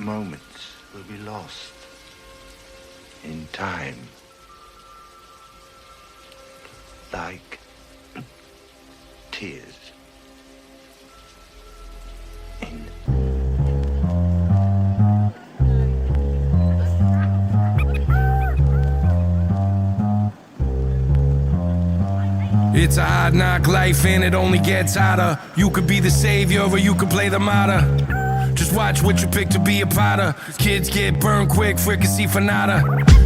moments will be lost in time. Like tears in It's a hard knock life and it only gets harder. You could be the savior or you could play the martyr. Just watch what you pick to be a potter. Kids get burned quick, fricassee for nada.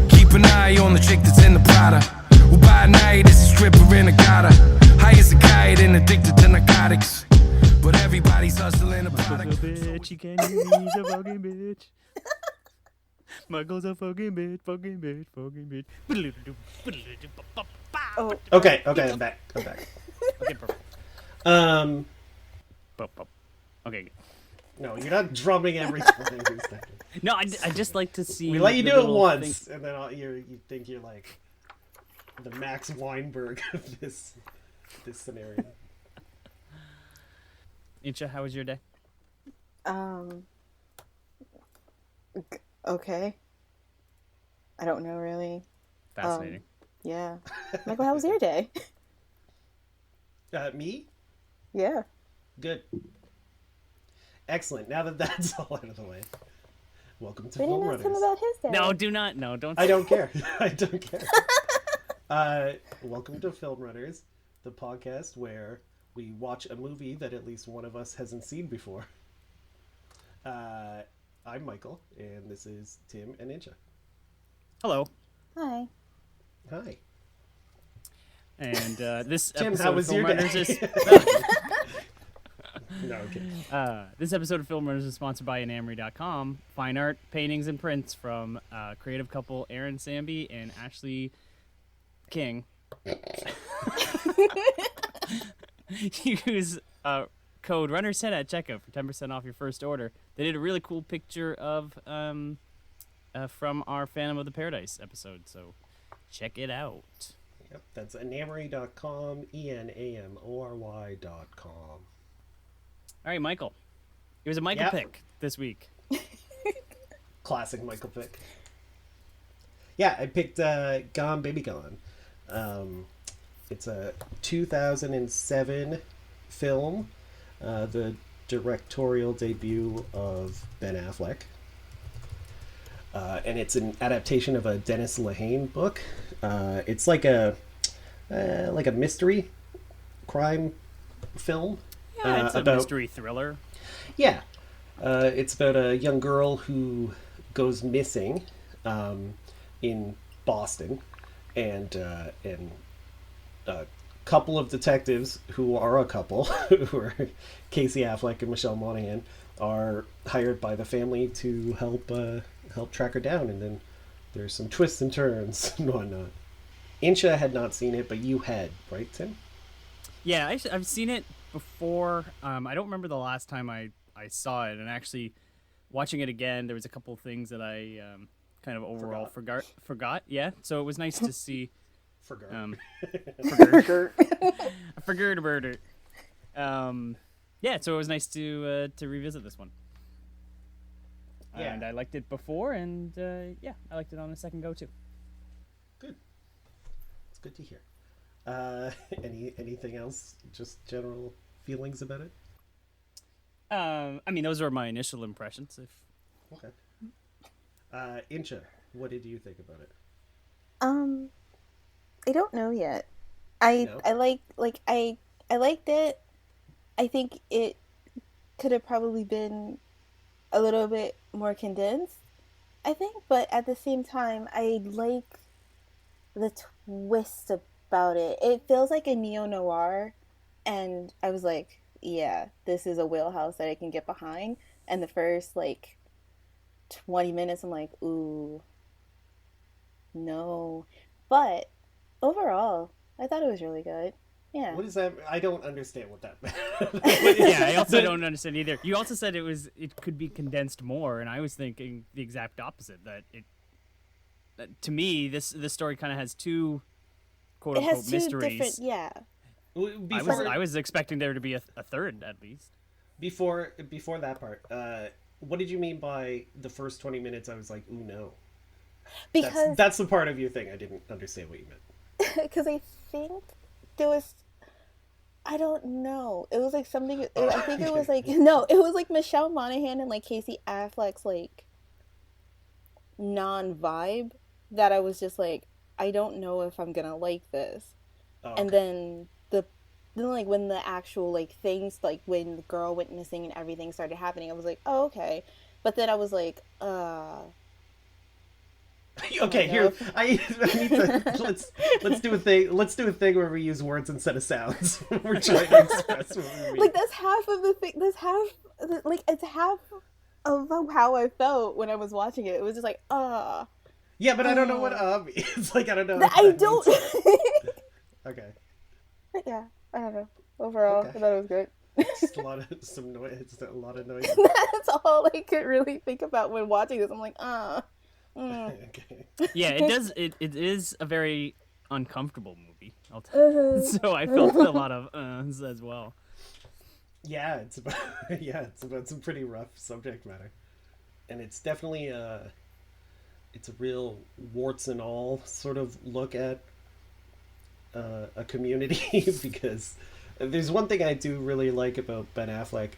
Keep an eye on the chick that's in the Prada, who by night is a stripper in a gutter. High as a kite and addicted to narcotics, but everybody's hustling a product. Michael's a bitch, he can't he's a fucking bitch. Michael's a fucking bitch, fucking bitch, fucking bitch. Oh, Okay, I'm back. Okay, perfect. Okay. No, you're not drumming every time. No, I just like to see. We let you the do it little once, thing- and then you think you're like the Max Weinberg of this scenario. Insha, how was your day? Okay. I don't know really. Fascinating. Yeah. Michael, how was your day? Me? Yeah. Good. Excellent. Now that that's all out of the way, welcome to We Film didn't ask him Runners. about his day. No, do not. No, don't. I don't care. I don't care. Welcome to Film Runners, the podcast where we watch a movie that at least one of us hasn't seen before. I'm Michael, and this is Tim and Insha. Hello. Hi. Hi. And this Tim, episode how of was Film your Runners day? is No, okay. this episode of Film Runners is sponsored by Enamory.com. Fine art, paintings, and prints from creative couple Aaron Samby and Ashley King. Use code RUNNERS10 at checkout for 10% off your first order. They did a really cool picture of from our Phantom of the Paradise episode, so check it out. Yep, that's enamory.com, ENAMORY.com. All right, Michael. It was a Michael Yep. pick this week. Classic Michael pick. Yeah, I picked Gone Baby Gone. It's a 2007 film, the directorial debut of Ben Affleck. And it's an adaptation of a Dennis Lehane book. It's like a mystery crime film. Yeah, it's a about mystery thriller. Yeah. It's about a young girl who goes missing in Boston, and a couple of detectives who are a couple, who are Casey Affleck and Michelle Monaghan, are hired by the family to help track her down, and then there's some twists and turns and whatnot. Insha had not seen it, but you had, right, Tim? Yeah, I've seen it before. I don't remember the last time I saw it, and actually watching it again, there was a couple of things that I kind of overall forgot. Yeah, so it was nice to see. Forgot. Forgot about it. Yeah, so it was nice to revisit this one. Yeah. And I liked it before, and yeah, I liked it on the second go too. Good. It's good to hear. Anything else? Just general feelings about it? I mean, those were my initial impressions. Okay. Insha, what did you think about it? I don't know yet. I liked it. I think it could have probably been a little bit more condensed, I think, but at the same time, I like the twist about it. It feels like a neo-noir, and I was like, yeah, this is a wheelhouse that I can get behind. And the first, 20 minutes, I'm like, ooh, no. But overall, I thought it was really good. Yeah. What is that? I don't understand what that meant. Yeah, I also don't understand either. You also said it could be condensed more, and I was thinking the exact opposite. That to me, this story kind of has two quote It unquote has two mysteries. different, yeah. Before, I was expecting there to be a third at least. before that part, what did you mean by the first 20 minutes? I was like, ooh, no. Because That's the part of your thing I didn't understand what you meant. because I think there was, I don't know. It was like something. I think it was like no. It was like Michelle Monaghan and like Casey Affleck's like non-vibe that I was just like, I don't know if I'm gonna like this. Oh, And okay. then like when the actual like things like when the girl went missing and everything started happening, I was like, oh okay. But then I was like, I Okay, don't know. here I need to let's do a thing. Let's do a thing where we use words instead of sounds. We're trying to express what we mean. Like that's half of the thing. That's half. Like it's half of how I felt when I was watching it. It was just like, Yeah, but I don't know what means. Like I don't know. If I that don't. means... Okay. But yeah, I don't know. Overall, Okay. I thought it was good. Just a lot of some noise. Just a lot of noise. That's all I could really think about when watching this. I'm like, Okay. Yeah, it does. It is a very uncomfortable movie. So I felt a lot of as well. Yeah, it's about some pretty rough subject matter, and it's definitely it's a real warts and all sort of look at a community because there's one thing I do really like about Ben Affleck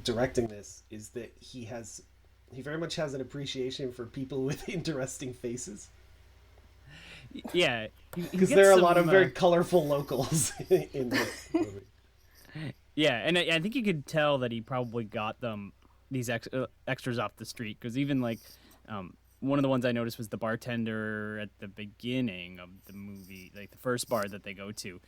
directing this is that he very much has an appreciation for people with interesting faces. Yeah, Because there are a lot of very colorful locals in this movie. Yeah, and I think you could tell that he probably got these extras off the street because even like one of the ones I noticed was the bartender at the beginning of the movie, like the first bar that they go to.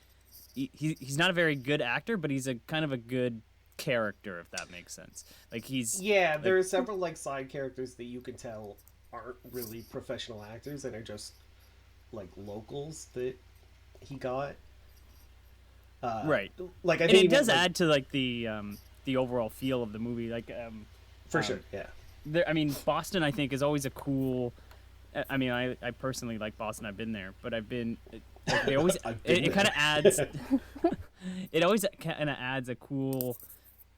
He's not a very good actor, but he's a kind of a good character, if that makes sense. Like there are several like side characters that you can tell aren't really professional actors and are just like locals that he got. Right. Like I and think it does add to like the overall feel of the movie. Like for sure, yeah. I mean, Boston I think is always a cool. I mean, I personally like Boston. I've been there, but I've been. Like, they always it kind of adds. It always kind of adds a cool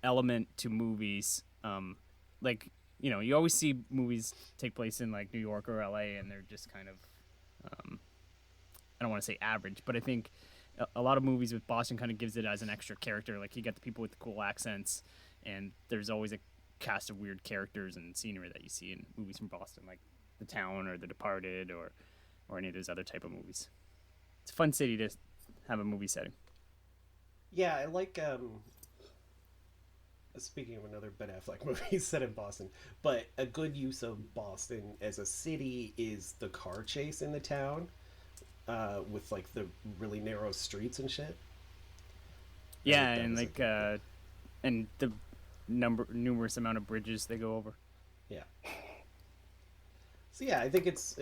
element to movies. Like you know, you always see movies take place in like New York or LA, and they're just kind of. I don't want to say average, but I think a lot of movies with Boston kind of gives it as an extra character. Like you get the people with the cool accents, and there's always a cast of weird characters and scenery that you see in movies from Boston, like The Town or The Departed or any of those other type of movies. It's a fun city to have a movie setting. Yeah, I like speaking of another Ben Affleck movie set in Boston, but a good use of Boston as a city is the car chase in the town, with like the really narrow streets and shit. Yeah, and like and the numerous amount of bridges they go over. Yeah. So yeah, I think it's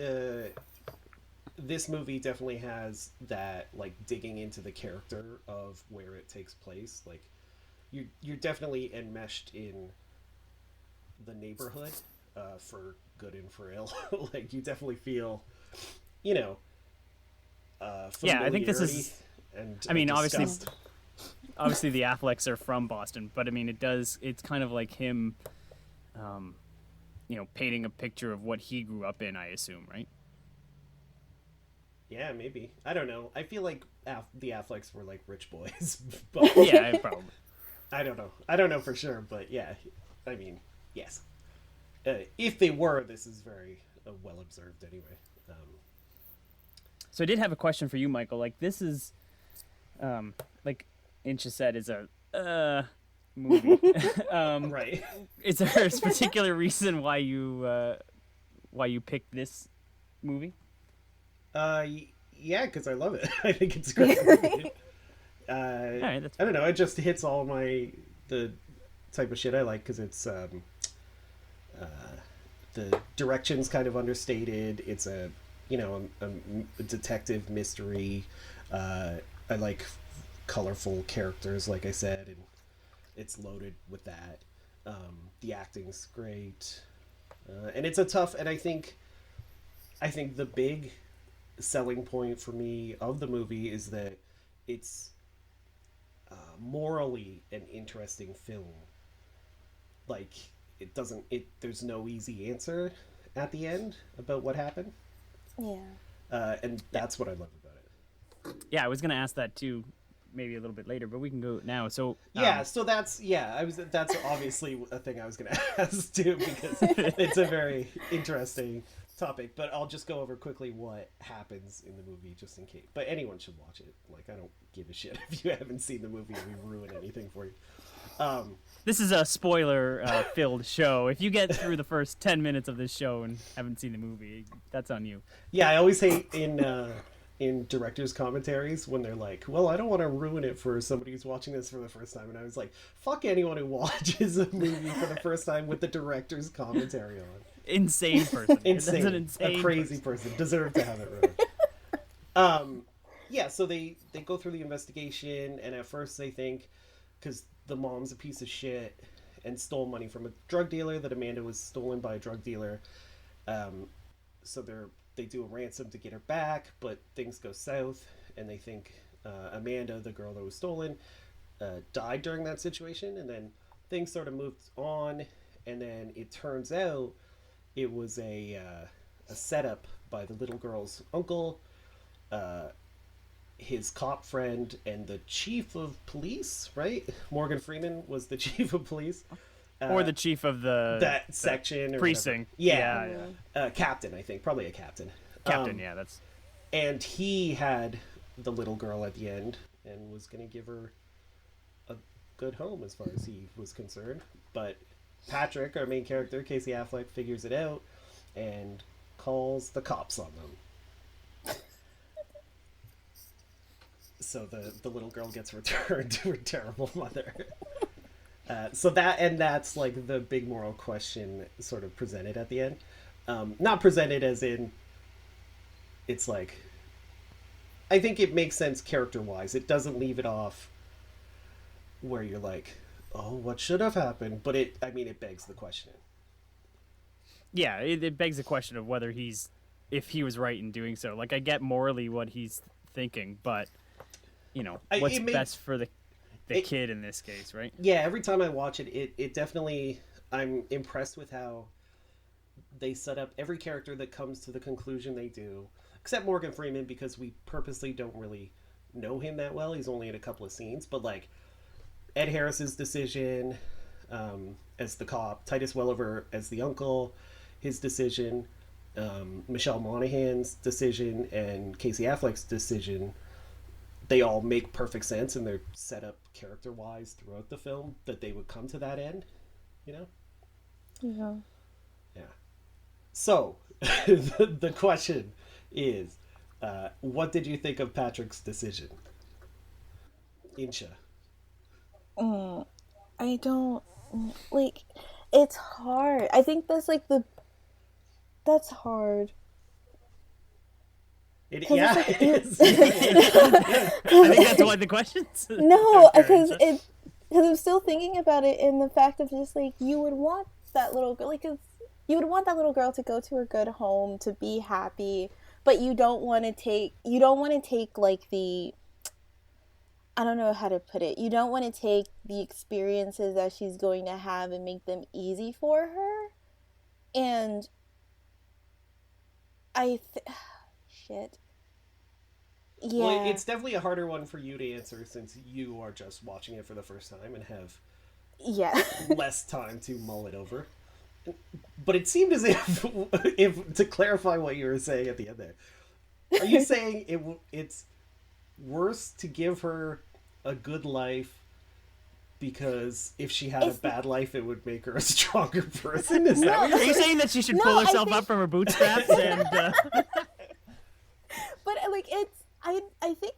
this movie definitely has that like digging into the character of where it takes place. Like you're definitely enmeshed in the neighborhood, for good and for ill. Like you definitely feel, you know, yeah, I think this is. And I mean, disgust. obviously the Afflecks are from Boston, but I mean, it's kind of like him, you know, painting a picture of what he grew up in, I assume, right? Yeah, maybe. I don't know. I feel like the Afflecks were like rich boys, but Yeah, probably. I don't know. I don't know for sure, but yeah. I mean, yes. If they were, this is very well observed anyway. So I did have a question for you, Michael. Like this is, like Insha said, is a movie. Right. Is there a particular reason why you picked this movie? Yeah, because I love it. I think it's a great movie. All right, that's I don't know. It just hits all the type of shit I like because it's the direction's kind of understated. It's a a detective mystery. I like colorful characters, like I said, and it's loaded with that. The acting's great, and it's a tough. And I think the big selling point for me of the movie is that it's morally an interesting film. Like there's no easy answer at the end about what happened. Yeah. And that's what I love about it. Yeah, I was gonna ask that too, maybe a little bit later, but we can go now. So So that's obviously a thing I was gonna ask too, because it's a very interesting topic. But I'll just go over quickly what happens in the movie, just in case. But anyone should watch it. Like, I don't give a shit if you haven't seen the movie and we ruin anything for you. this is a spoiler filled show. If you get through the first 10 minutes of this show and haven't seen the movie, that's on you. Yeah, I always hate in directors' commentaries when they're like, well, I don't want to ruin it for somebody who's watching this for the first time. And I was like, fuck anyone who watches a movie for the first time with the director's commentary on. Insane person. Insane. That's an insane a crazy person. Deserve to have it ruined. Yeah, so they go through the investigation, and at first they think, because the mom's a piece of shit and stole money from a drug dealer, that Amanda was stolen by a drug dealer. So they do a ransom to get her back, but things go south, and they think Amanda, the girl that was stolen, died during that situation, and then things sort of moved on, and then it turns out it was a setup by the little girl's uncle, his cop friend, and the chief of police, right? Morgan Freeman was the chief of police. Or the chief of that section. Or precinct. Yeah. Captain, I think. Probably a captain. Captain, yeah, that's... And he had the little girl at the end and was going to give her a good home as far as he was concerned. But Patrick, our main character, Casey Affleck, figures it out and calls the cops on them. So the little girl gets returned to her terrible mother. That's like the big moral question sort of presented at the end. Not presented as in, it's like, I think it makes sense character-wise. It doesn't leave it off where you're like, oh, what should have happened? But it begs the question. Yeah, it begs the question of whether if he was right in doing so. Like, I get morally what he's thinking, but, what's best for the kid in this case, right? Yeah, every time I watch it, it definitely, I'm impressed with how they set up every character that comes to the conclusion they do, except Morgan Freeman, because we purposely don't really know him that well. He's only in a couple of scenes, but like Ed Harris's decision as the cop, Titus Welliver as the uncle, his decision, Michelle Monaghan's decision, and Casey Affleck's decision, they all make perfect sense, and they're set up character-wise throughout the film that they would come to that end, Yeah. Yeah. So, the question is, what did you think of Patrick's decision? Insha. I don't, it's hard. I think that's that's hard. It I is. think that's one of the questions. No, because I'm still thinking about it in the fact of just you would want that little girl, you would want that little girl to go to a good home, to be happy, but you don't want to take I don't know how to put it. You don't want to take the experiences that she's going to have and make them easy for her. And shit. Yeah. Well, it's definitely a harder one for you to answer since you are just watching it for the first time and have less time to mull it over. But it seemed as if to clarify what you were saying at the end there, are you saying it's worse to give her a good life because if she had a bad life, it would make her a stronger person? Is that what you're Are you saying that she should pull herself up from her bootstraps and? But I think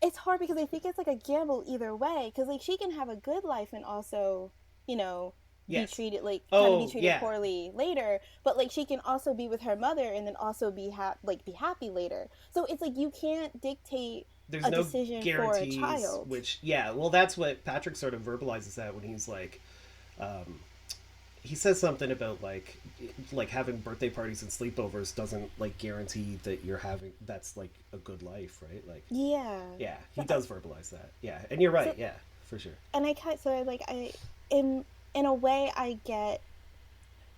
it's hard because I think it's a gamble either way, because she can have a good life and also be treated poorly later, but she can also be with her mother and then also be happy later. So it's you can't dictate There's a no decision guarantees, for a child. which that's what Patrick sort of verbalizes that when he's like, he says something about having birthday parties and sleepovers doesn't guarantee that you're having that's a good life, right? He does verbalize that, and you're right, for sure. And I in a way I get,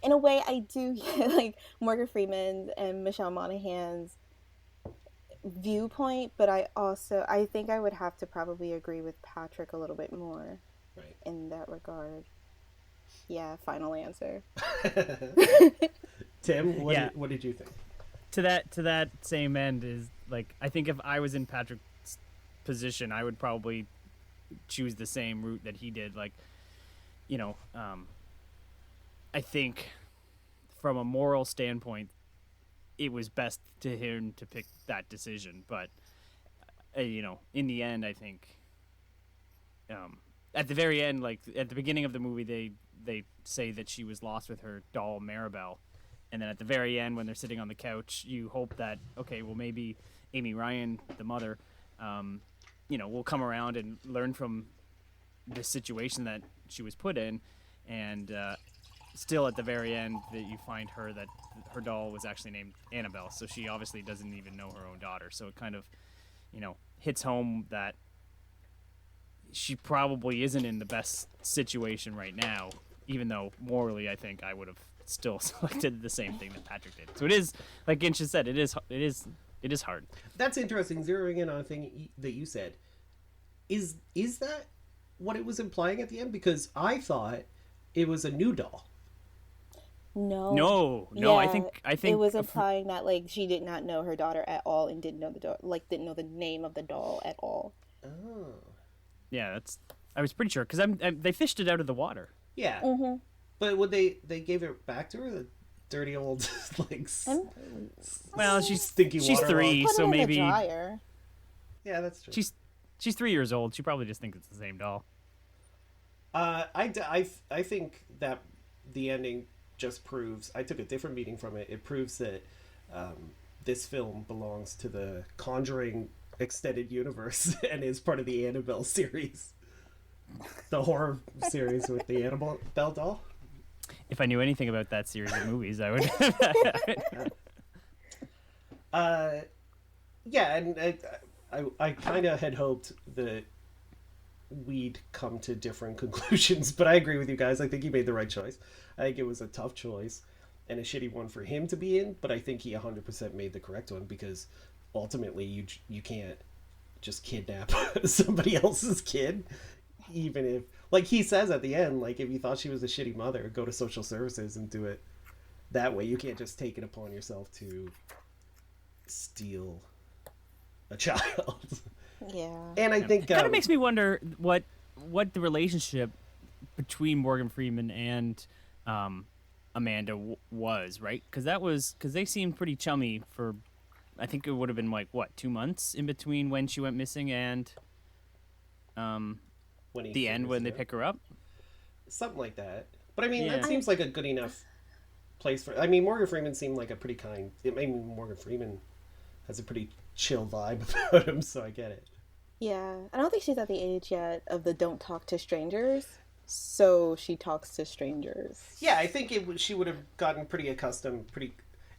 in a way I do get like Morgan Freeman and Michelle Monaghan's viewpoint, but I think I would have to probably agree with Patrick a little bit more Right. in that regard. Yeah, final answer. Tim, what did you think? To that same end is like, I think if I was in Patrick's position, I would probably choose the same route that he did. Like, you know, I think from a moral standpoint, it was best to him to pick that decision. But you know, in the end, I think at the very end, like at the beginning of the movie, they say that she was lost with her doll Maribel, and then at the very end, when they're sitting on the couch, you hope that, okay, well, maybe Amy Ryan, the mother, you know, will come around and learn from this situation that she was put in, and still at the very end that you find that her doll was actually named Annabelle, so she obviously doesn't even know her own daughter. So it kind of, you know, hits home that she probably isn't in the best situation right now, even though morally I think I would have still selected the same thing that Patrick did. So it is, like Insha said, it is hard. That's interesting, zeroing in on a thing that you said. Is that what it was implying at the end? Because I thought it was a new doll. No. Yeah, I think it was implying that like she did not know her daughter at all and didn't know didn't know the name of the doll at all. Oh. Yeah, I was pretty sure because they fished it out of the water. Yeah. Mm-hmm. But would they gave it back to her, the dirty old like Well, she's stinky she's water 3, log. Put so it in maybe the dryer. Yeah, that's true. she's 3 years old. She probably just thinks it's the same doll. I think that the ending just proves, I took a different meaning from it. It proves that this film belongs to the Conjuring extended universe and is part of the Annabelle series, the horror series with the Annabelle doll. If I knew anything about that series of movies, I would. Yeah, and I kind of had hoped that we'd come to different conclusions, but I agree with you guys. I think he made the right choice. I think it was a tough choice and a shitty one for him to be in, but I think he 100% made the correct one, because ultimately you can't just kidnap somebody else's kid, even if, like he says at the end, like if you thought she was a shitty mother, go to social services and do it that way. You can't just take it upon yourself to steal a child. Yeah. And I think it kind of makes me wonder what the relationship between Morgan Freeman and Amanda was, right? Because they seemed pretty chummy for, I think it would have been like, what, 2 months in between when she went missing and the end when they pick her up? Something like that. But I mean, that seems like a good enough place for, I mean, Morgan Freeman seemed like a pretty kind, Morgan Freeman has a pretty chill vibe about him, so I get it. Yeah, I don't think she's at the age yet of the don't talk to strangers, so she talks to strangers. Yeah, I think she would have gotten pretty accustomed,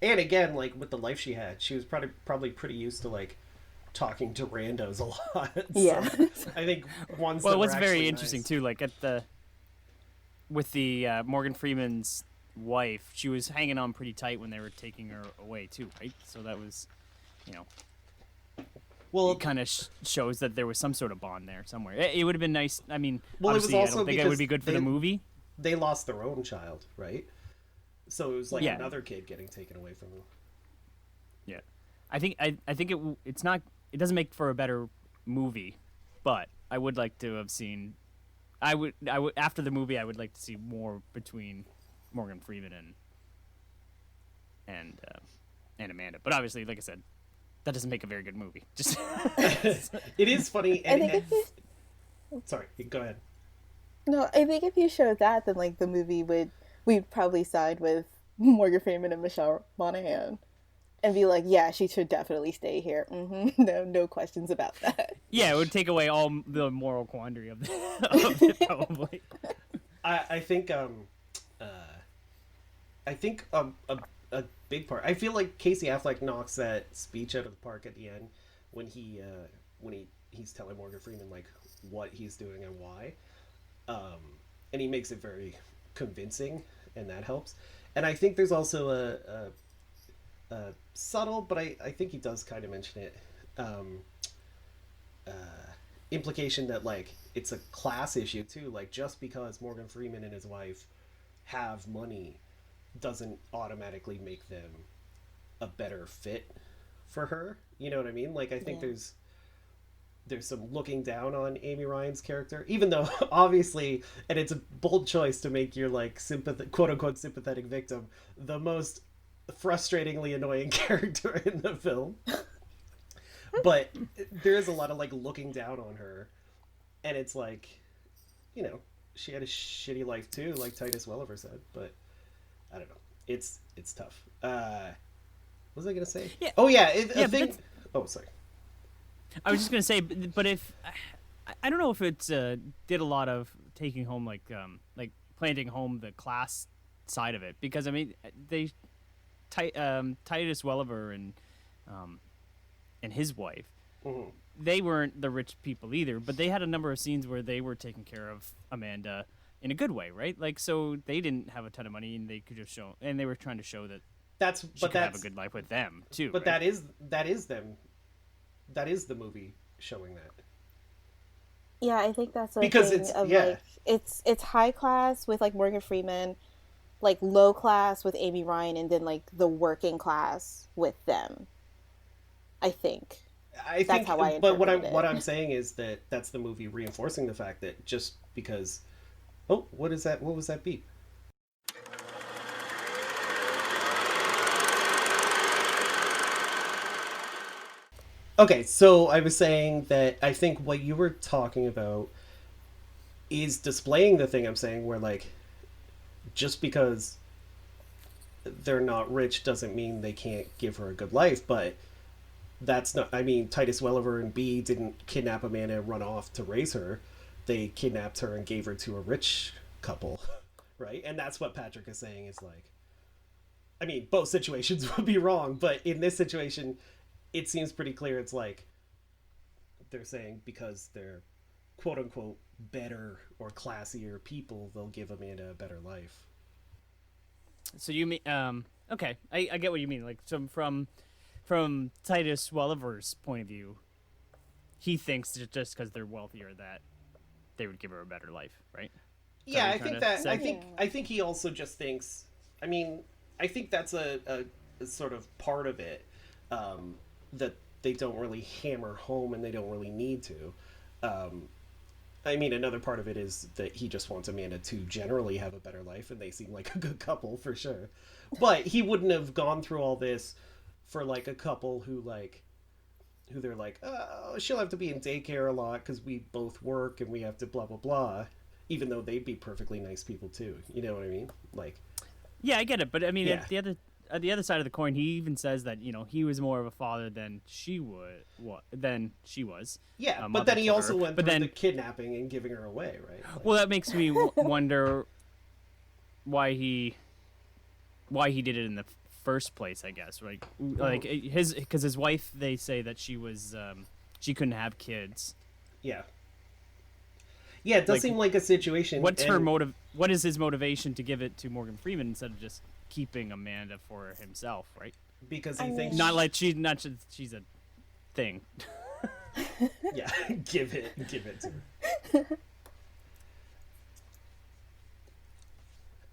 and again, like with the life she had, she was probably pretty used to like talking to randos a lot. So yeah, I think once. Well, what's very interesting too, like with the Morgan Freeman's wife, she was hanging on pretty tight when they were taking her away too, right? So that was, well, it kind of shows that there was some sort of bond there somewhere. It would have been nice. I mean, well, obviously, I don't think it would be good for the movie. They lost their own child, right? So it was like another kid getting taken away from them. Yeah, I think it's not. It doesn't make for a better movie, but I would like to have seen. I would after the movie, I would like to see more between Morgan Freeman and Amanda. But obviously, like I said, that doesn't make a very good movie. Just it is funny. Sorry, go ahead. No, I think if you showed that, then like the movie we'd probably side with Morgan Freeman and Michelle Monaghan, and be like, yeah, she should definitely stay here. Mm-hmm. No questions about that. Yeah, it would take away all the moral quandary of it, probably. I think a big part. I feel like Casey Affleck knocks that speech out of the park at the end when he's telling Morgan Freeman like what he's doing and why. and he makes it very convincing, and that helps. And I think there's also a subtle, but I think he does kind of mention it, implication that like it's a class issue too. Like just because Morgan Freeman and his wife have money doesn't automatically make them a better fit for her. You know what I mean? Like I think there's some looking down on Amy Ryan's character, even though obviously, and it's a bold choice to make your like quote unquote sympathetic victim the most frustratingly annoying character in the film. But there is a lot of like looking down on her, and it's like, you know, she had a shitty life too, like Titus Welliver said. But I don't know, it's tough. What was I gonna say? Yeah. Oh yeah, oh sorry. I was just gonna say, but if I don't know if it did a lot of taking home like planting home the class side of it, because I mean Titus Welliver and his wife, they weren't the rich people either, but they had a number of scenes where they were taking care of Amanda in a good way, right? Like, so they didn't have a ton of money, and they could just show, and they were trying to show that she could have a good life with them too. But right? that is them. That is the movie showing that. Yeah, I think that's because thing like it's high class with like Morgan Freeman, like low class with Amy Ryan, and then like the working class with them. I think that's how I interpret but what I'm saying is that that's the movie reinforcing the fact that just because, what is that? What was that beep? Okay, so I was saying that I think what you were talking about is displaying the thing I'm saying, where like just because they're not rich doesn't mean they can't give her a good life. But that's not, I mean, Titus Welliver and B didn't kidnap Amanda and run off to raise her. They kidnapped her and gave her to a rich couple, right? And that's what Patrick is saying is like, I mean, both situations would be wrong, but in this situation, it seems pretty clear. It's like they're saying because they're quote unquote better or classier people, they'll give Amanda a better life. So you mean, okay, I get what you mean. Like, so from Titus Welliver's point of view, he thinks that just because they're wealthier that they would give her a better life, right? Yeah, I think he also just thinks. I mean, I think that's a sort of part of it that they don't really hammer home, and they don't really need to. I mean, another part of it is that he just wants Amanda to generally have a better life, and they seem like a good couple for sure. But he wouldn't have gone through all this for like a couple who they're like, oh, she'll have to be in daycare a lot because we both work and we have to blah blah blah, even though they'd be perfectly nice people too. You know what I mean? Like, yeah, I get it, but I mean, at the other side of the coin, he even says that, you know, he was more of a father than she was. Yeah, but then he also went through the kidnapping and giving her away, right? Like, well, that makes me wonder why he did it in the first place, I guess. Right? Like because his wife, they say that she was she couldn't have kids. Yeah. Yeah, it does seem like a situation. What's her motive? What is his motivation to give it to Morgan Freeman instead of just keeping Amanda for himself, right? Because he thinks not she's a thing. Yeah, give it to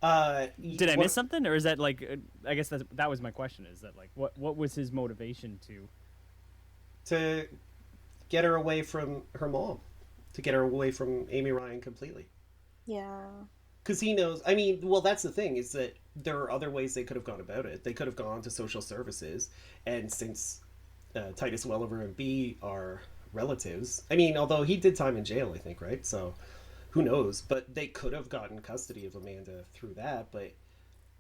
her. Did I miss something, or is that like? I guess that was my question. Is that like what was his motivation to get her away from her mom, to get her away from Amy Ryan completely? Yeah. Because he knows. I mean, well, that's the thing, is that there are other ways they could have gone about it. They could have gone to social services, and since Titus Welliver and B are relatives, I mean, although he did time in jail, I think, right? So who knows? But they could have gotten custody of Amanda through that, but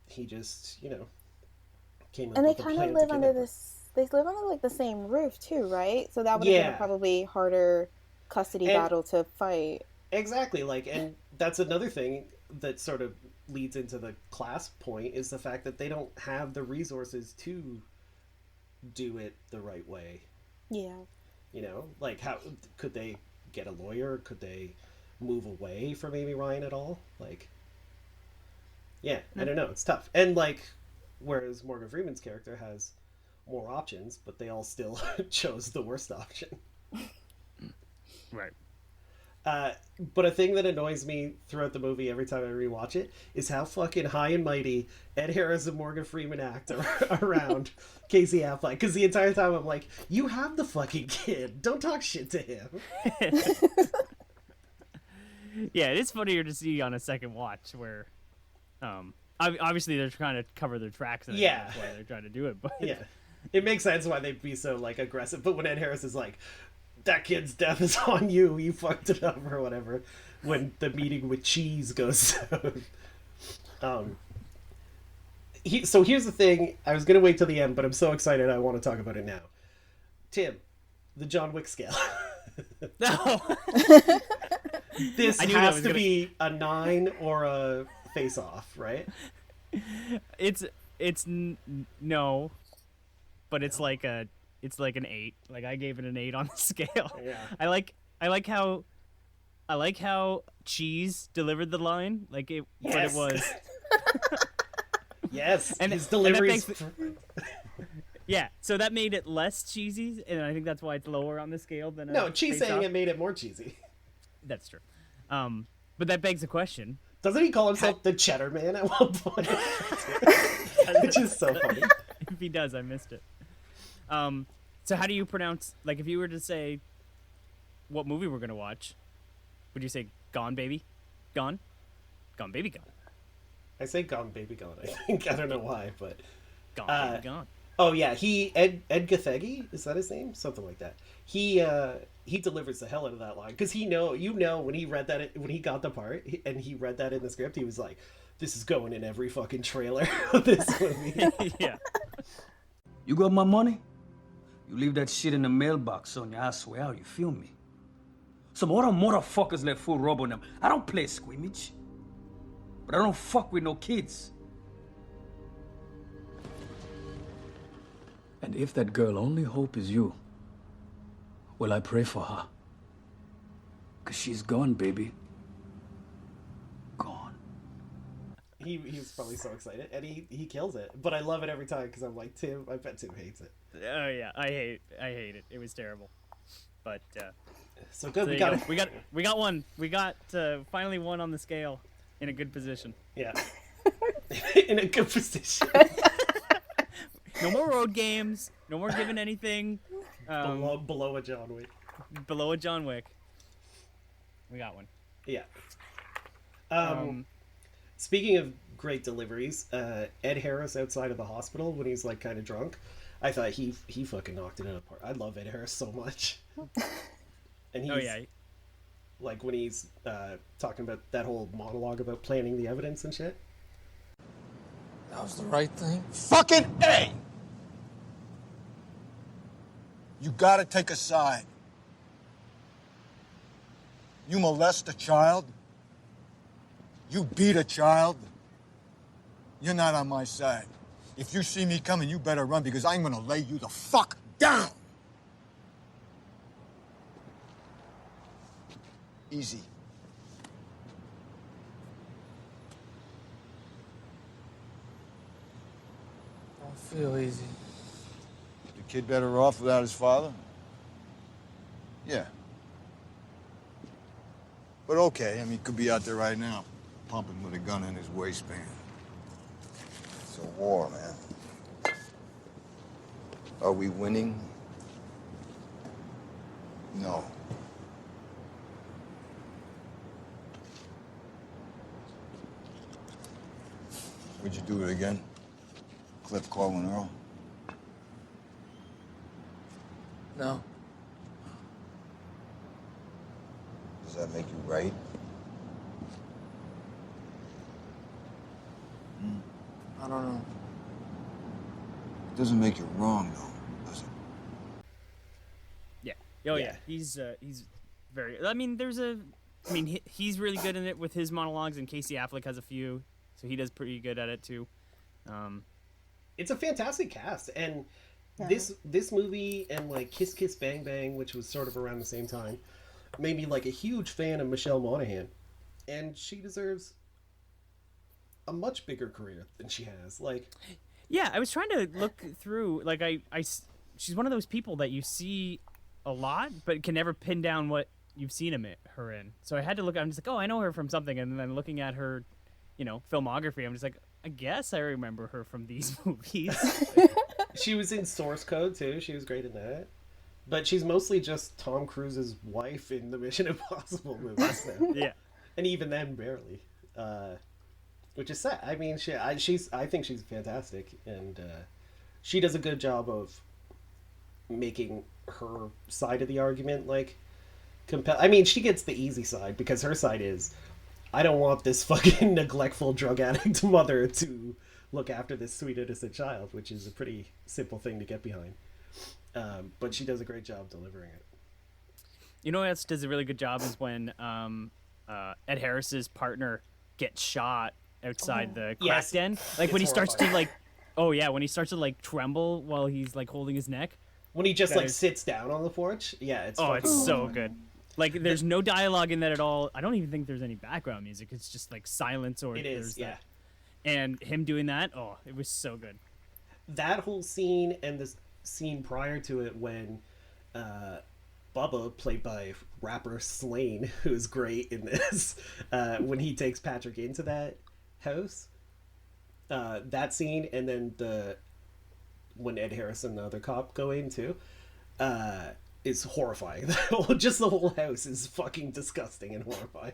he just, came up and with they a kind plan of to live kidnap under her. this. They live under like the same roof too, right? So that would have been a probably harder custody battle to fight. Exactly, like, and that's another thing that sort of leads into the class point, is the fact that they don't have the resources to do it the right way. Yeah. Like, how could they get a lawyer? Could they move away from Amy Ryan at all. Like, yeah, I don't know. It's tough. And like, whereas Morgan Freeman's character has more options, but they all still chose the worst option. Right. But a thing that annoys me throughout the movie every time I rewatch it is how fucking high and mighty Ed Harris and Morgan Freeman act around Casey Affleck. Because the entire time I'm like, you have the fucking kid. Don't talk shit to him. Yeah, it is funnier to see on a second watch where, obviously they're trying to cover their tracks. And Yeah. that's why they're trying to do it. But Yeah. It makes sense why they'd be so, like, aggressive. But when Ed Harris is like, that kid's death is on you, you fucked it up or whatever, when the meeting with Cheese goes south. So here's the thing. I was going to wait till the end, but I'm so excited I want to talk about it now. Tim, the John Wick scale. no. This I knew has that to was be a 9 or a face-off, right? No, but it's like an 8. Like I gave it an 8 on the scale. Yeah. I like how Cheese delivered the line. Like it, Yes. but it was. Yes, And his that delivery makes is... Yeah, so that made it less cheesy, and I think that's why it's lower on the scale than. No, Cheese Face saying Off. it made it more cheesy. That's true. But that begs the question. Doesn't he call himself the Cheddar Man at one point? Which is so funny. If he does, I missed it. So how do you pronounce, like, if you were to say what movie we're gonna watch, would you say Gone Baby? Gone? Gone Baby Gone. I say Gone Baby Gone, I think. I don't know why, but... Gone Baby Gone. Oh, yeah, Ed Gathegi? Is that his name? Something like that. He delivers the hell out of that line. Because when he read that, when he got the part, and he read that in the script, he was like, this is going in every fucking trailer of this movie. Yeah. You got my money? You leave that shit in the mailbox, Sonya. I swear, you feel me? Some other motherfuckers let full rub on them. I don't play scrimmage. But I don't fuck with no kids. And if that girl only hope is you, well, I pray for her. 'Cause she's gone, baby. Gone. He was probably so excited, and he kills it. But I love it every time, because I'm like, Tim, I bet Tim hates it. Oh yeah, I hate it. It was terrible. But So good, there we you got go. it. We got one. We got finally one on the scale in a good position. Yeah. In a good position. No more road games. No more giving anything below a John Wick. below a John Wick. We got one. Yeah. Speaking of great deliveries, Ed Harris outside of the hospital when he's like kind of drunk, I thought he fucking knocked it out of the park. I love Ed Harris so much. And he's, like when he's talking about that whole monologue about planning the evidence and shit. That was the right thing. Fucking A! You gotta take a side. You molest a child. You beat a child. You're not on my side. If you see me coming, you better run because I'm gonna lay you the fuck down. Easy. Don't feel easy. The kid better off without his father? Yeah. But okay, I mean, he could be out there right now, pumping with a gun in his waistband. It's a war, man. Are we winning? No. Would you do it again? Cliff Corwin Earl? No. Does that make you right? I don't know. It doesn't make you wrong, though, does it? Yeah. Oh yeah. He's very. I mean, he's really good in it with his monologues, and Casey Affleck has a few, so he does pretty good at it too. It's a fantastic cast, and this movie and like Kiss Kiss Bang Bang, which was sort of around the same time, made me like a huge fan of Michelle Monaghan, and she deserves a much bigger career than she has. Like, Yeah, I was trying to look through. Like, she's one of those people that you see a lot, but can never pin down what you've seen her in. So I had to look. I'm just like, oh, I know her from something, and then looking at her, filmography, I'm just like, I guess I remember her from these movies. she was in Source Code too. She was great in that. But she's mostly just Tom Cruise's wife in the Mission Impossible movies now. Yeah, and even then, barely. Which is sad. I mean, I think she's fantastic, and she does a good job of making her side of the argument like compel. I mean, she gets the easy side because her side is, I don't want this fucking neglectful drug addict mother to look after this sweet innocent child, which is a pretty simple thing to get behind. But she does a great job delivering it. You know what else does a really good job is when Ed Harris's partner gets shot outside the crack den. Like when he starts to like, when he starts to like tremble while he's like holding his neck. When he just like sits down on the porch. Yeah, it's so good. Like there's no dialogue in that at all. I don't even think there's any background music. It's just like silence or it is, yeah. And him doing that, it was so good. That whole scene and the scene prior to it when Bubba, played by rapper Slane, who's great in this, when he takes Patrick into that house, that scene, and then when Ed Harris and the other cop go in too, is horrifying. Just the whole house is fucking disgusting and horrifying.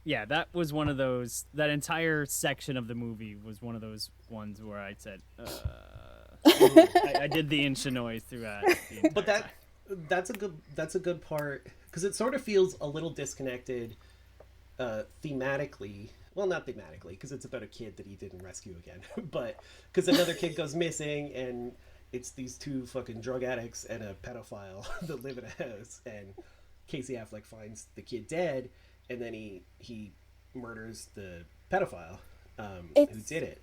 Yeah, that was one of those. That entire section of the movie was one of those ones where I said, I did the Insha noise throughout. But that's a good part because it sort of feels a little disconnected thematically. Well, not thematically, because it's about a kid that he didn't rescue again, but because another kid goes missing, and it's these two fucking drug addicts and a pedophile that live in a house, and Casey Affleck finds the kid dead, and then he murders the pedophile who did it.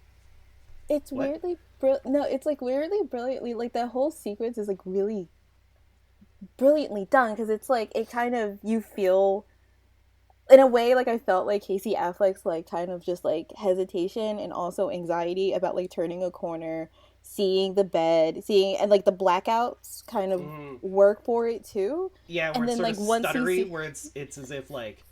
It's what? Weirdly it's like weirdly brilliantly, like that whole sequence is like really brilliantly done, because it's like it kind of, you feel in a way like I felt like Casey Affleck's like kind of just like hesitation and also anxiety about like turning a corner, seeing the bed, and like the blackouts kind of work for it too. Yeah, where and it's then sort like of stuttery, where it's as if like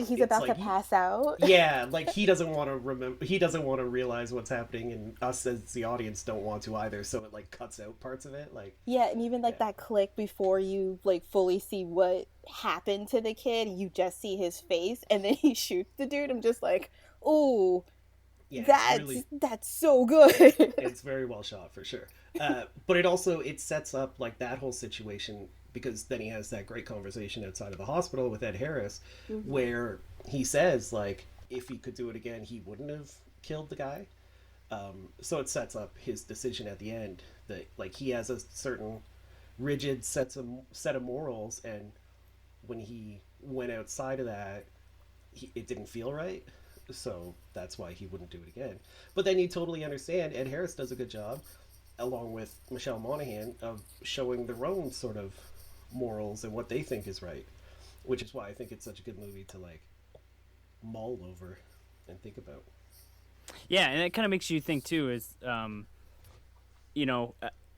he's about to pass out. Yeah, like he doesn't want to remember. He doesn't want to realize what's happening, and us as the audience don't want to either. So it like cuts out parts of it. Like and even like that click before you like fully see what happened to the kid, you just see his face, and then he shoots the dude. I'm just like, ooh, that's so good. It's very well shot for sure. But it sets up like that whole situation. Because then he has that great conversation outside of the hospital with Ed Harris, where he says, like, if he could do it again, he wouldn't have killed the guy. So it sets up his decision at the end that, like, he has a certain rigid set of morals, and when he went outside of that, it didn't feel right. So that's why he wouldn't do it again. But then you totally understand Ed Harris does a good job, along with Michelle Monaghan, of showing their own sort of morals and what they think is right, which is why I think it's such a good movie to like mull over and think about. Yeah, and it kind of makes you think too is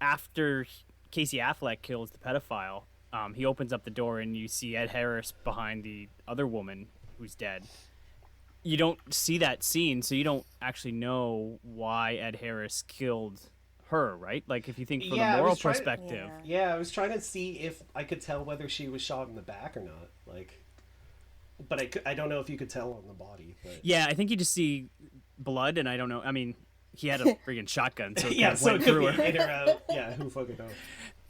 after Casey Affleck kills the pedophile, he opens up the door and you see Ed Harris behind the other woman who's dead. You don't see that scene, so you don't actually know why Ed Harris killed her, right? Like if you think from a moral perspective. I was trying to see if I could tell whether she was shot in the back or not. Like, but I don't know if you could tell on the body. But... Yeah, I think you just see blood, and I don't know. I mean, he had a freaking shotgun, so it kind of so went it could through be her. in or out. Yeah, who fucking knows?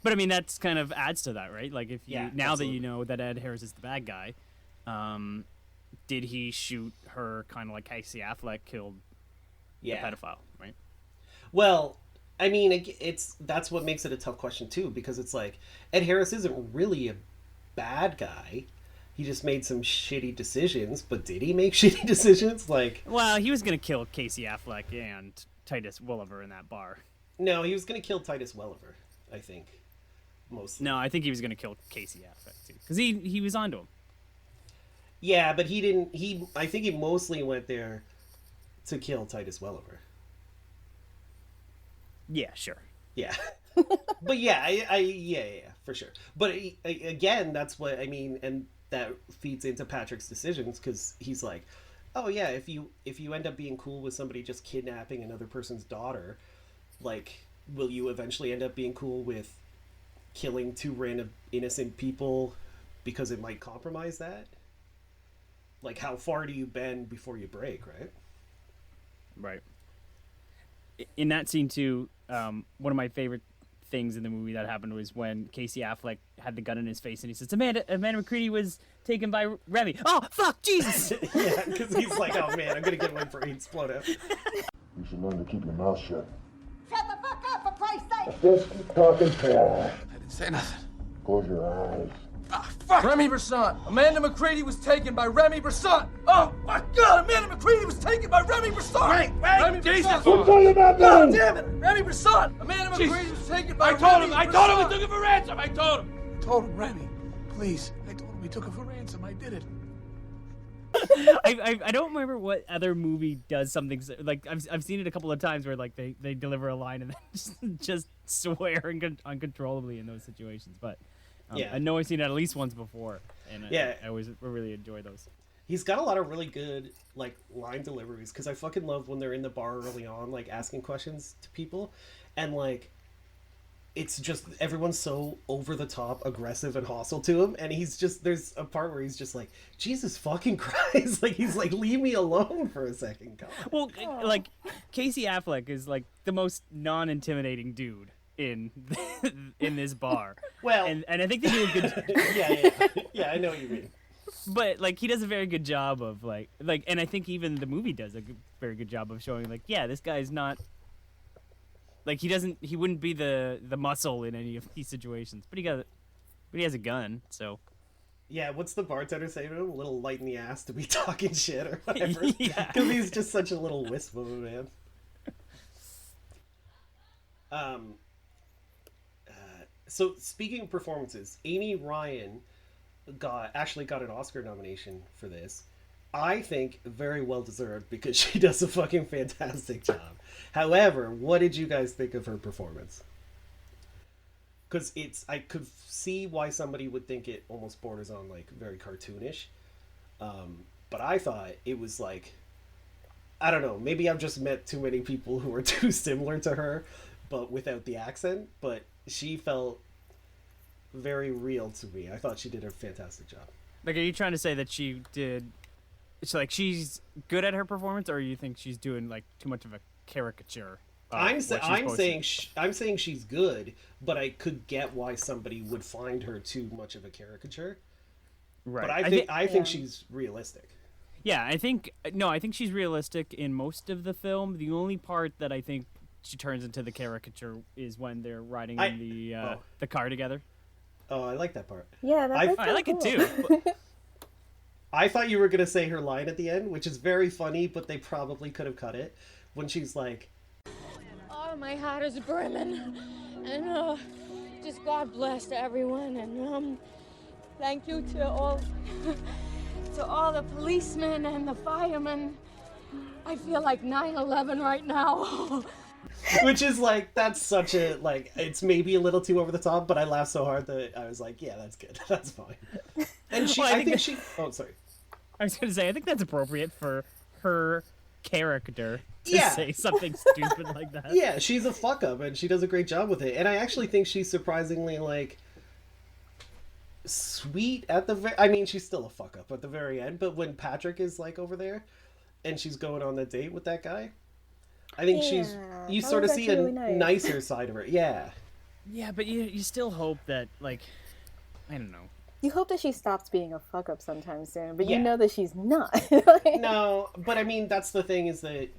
But I mean, that's kind of adds to that, right? Like if you now absolutely. that you know that Ed Harris is the bad guy, did he shoot her kind of like Casey Affleck killed the pedophile, right? Well, I mean, that's what makes it a tough question too, because it's like Ed Harris isn't really a bad guy. He just made some shitty decisions, but did he make shitty decisions? Like, well, he was gonna kill Casey Affleck and Titus Welliver in that bar. No, he was gonna kill Titus Welliver, I think. mostly. No, I think he was gonna kill Casey Affleck too, because he was onto him. Yeah, but he didn't. I think he mostly went there to kill Titus Welliver. Yeah, sure. Yeah. But yeah, yeah, for sure. But again, that's what I mean, and that feeds into Patrick's decisions, because he's like, oh yeah, if you end up being cool with somebody just kidnapping another person's daughter, like, will you eventually end up being cool with killing two random innocent people because it might compromise that? Like, how far do you bend before you break, right? Right. In that scene too, one of my favorite things in the movie that happened was when Casey Affleck had the gun in his face and he says, Amanda McCready was taken by Remy. Oh, fuck, Jesus! Yeah, because he's like, oh man, I'm gonna get my brain explode out. You should learn to keep your mouth shut. Shut the fuck up, for Christ's sake! Just keep talking fast. I didn't say nothing. Close your eyes. Fuck! Remy Brisson. Amanda McCready was taken by Remy Brisson. Oh my God! Amanda McCready was taken by Remy Brisson. Wait! Remy Brisson. What's all about God me? damn it! Remy Brisson. Amanda McCready was taken by. I told him we took it for ransom. I told him. I told him, Remy, please. I told him we took it for ransom. I did it. I don't remember what other movie does something like I've seen it a couple of times where like they deliver a line and then just swear uncontrollably in those situations, but Yeah. I know I've seen it at least once before, and Yeah. I always really enjoy those. He's got a lot of really good, like, line deliveries, because I fucking love when they're in the bar early on, like, asking questions to people, and, like, it's just, everyone's so over-the-top aggressive and hostile to him, and he's just, there's a part where he's just like, Jesus fucking Christ, like, he's like, leave me alone for a second, God. Well, like, Casey Affleck is, like, the most non-intimidating dude in this bar. Well, and I think they do a good yeah, I know what you mean. But like he does a very good job of like and I think even the movie does a very good job of showing like, yeah, this guy's not like he wouldn't be the muscle in any of these situations, but he has a gun, so Yeah, what's the bartender say to him? A little light in the ass to be talking shit or whatever. Yeah. Because he's just such a little wisp of a man. So speaking of performances, Amy Ryan actually got an Oscar nomination for this. I think very well deserved, because she does a fucking fantastic job. However, what did you guys think of her performance? Because I could see why somebody would think it almost borders on like very cartoonish. But I thought it was like, I don't know, maybe I've just met too many people who are too similar to her, but without the accent. But she felt very real to me. I thought she did a fantastic job. like, are you trying to say that she did? It's like she's good at her performance, or you think she's doing like too much of a caricature? I'm saying she's good, but I could get why somebody would find her too much of a caricature. Right. But I think she's realistic. Yeah, I think she's realistic in most of the film. The only part that I think she turns into the caricature is when they're riding in the car together. Oh, I like that part. Yeah, I like it too. I thought you were going to say her line at the end, which is very funny, but they probably could have cut it, when she's like, oh, my heart is brimming, and just God bless everyone, and thank you to all the policemen and the firemen. I feel like 9/11 right now. which is like, that's such a, like, it's maybe a little too over the top, but I laughed so hard that I was like, yeah, that's good. That's fine. And oh, sorry. I was gonna say, I think that's appropriate for her character to say something stupid like that. Yeah, she's a fuck up, and she does a great job with it. And I actually think she's surprisingly, like, sweet at the I mean, she's still a fuck up at the very end, but when Patrick is, like, over there, and she's going on the date with that guy, I think you sort of see a really nicer side of her. Yeah. Yeah, but you still hope that, like, I don't know. You hope that she stops being a fuck up sometime soon, but Yeah. you know that she's not. No, but I mean, that's the thing, is that,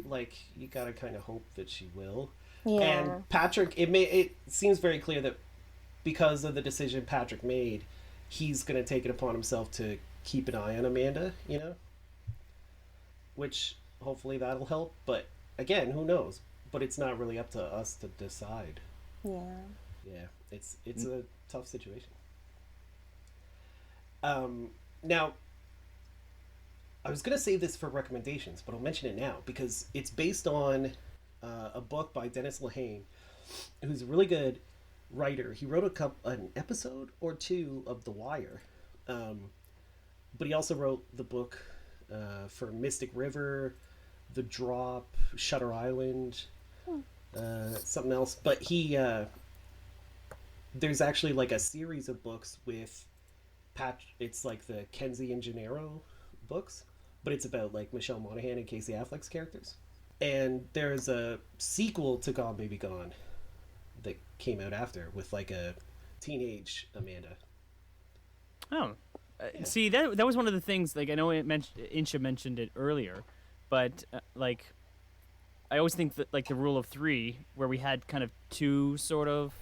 like, you gotta kind of hope that she will. Yeah. And Patrick, it seems very clear that because of the decision Patrick made, he's gonna take it upon himself to keep an eye on Amanda, you know? Which, hopefully that'll help, but again, who knows? But it's not really up to us to decide. Yeah. Yeah. It's a tough situation. Now, I was going to save this for recommendations, but I'll mention it now because it's based on a book by Dennis Lehane, who's a really good writer. He wrote an episode or two of The Wire, but he also wrote the book for Mystic River, The Drop, Shutter Island, something else. But there's actually like a series of books with it's like the Kenzie and Gennaro books, but it's about like Michelle Monaghan and Casey Affleck's characters. And there's a sequel to Gone Baby Gone that came out after with like a teenage Amanda. Oh, see, that was one of the things. Like I know Insha mentioned it earlier, but like I always think that like the rule of three, where we had kind of two sort of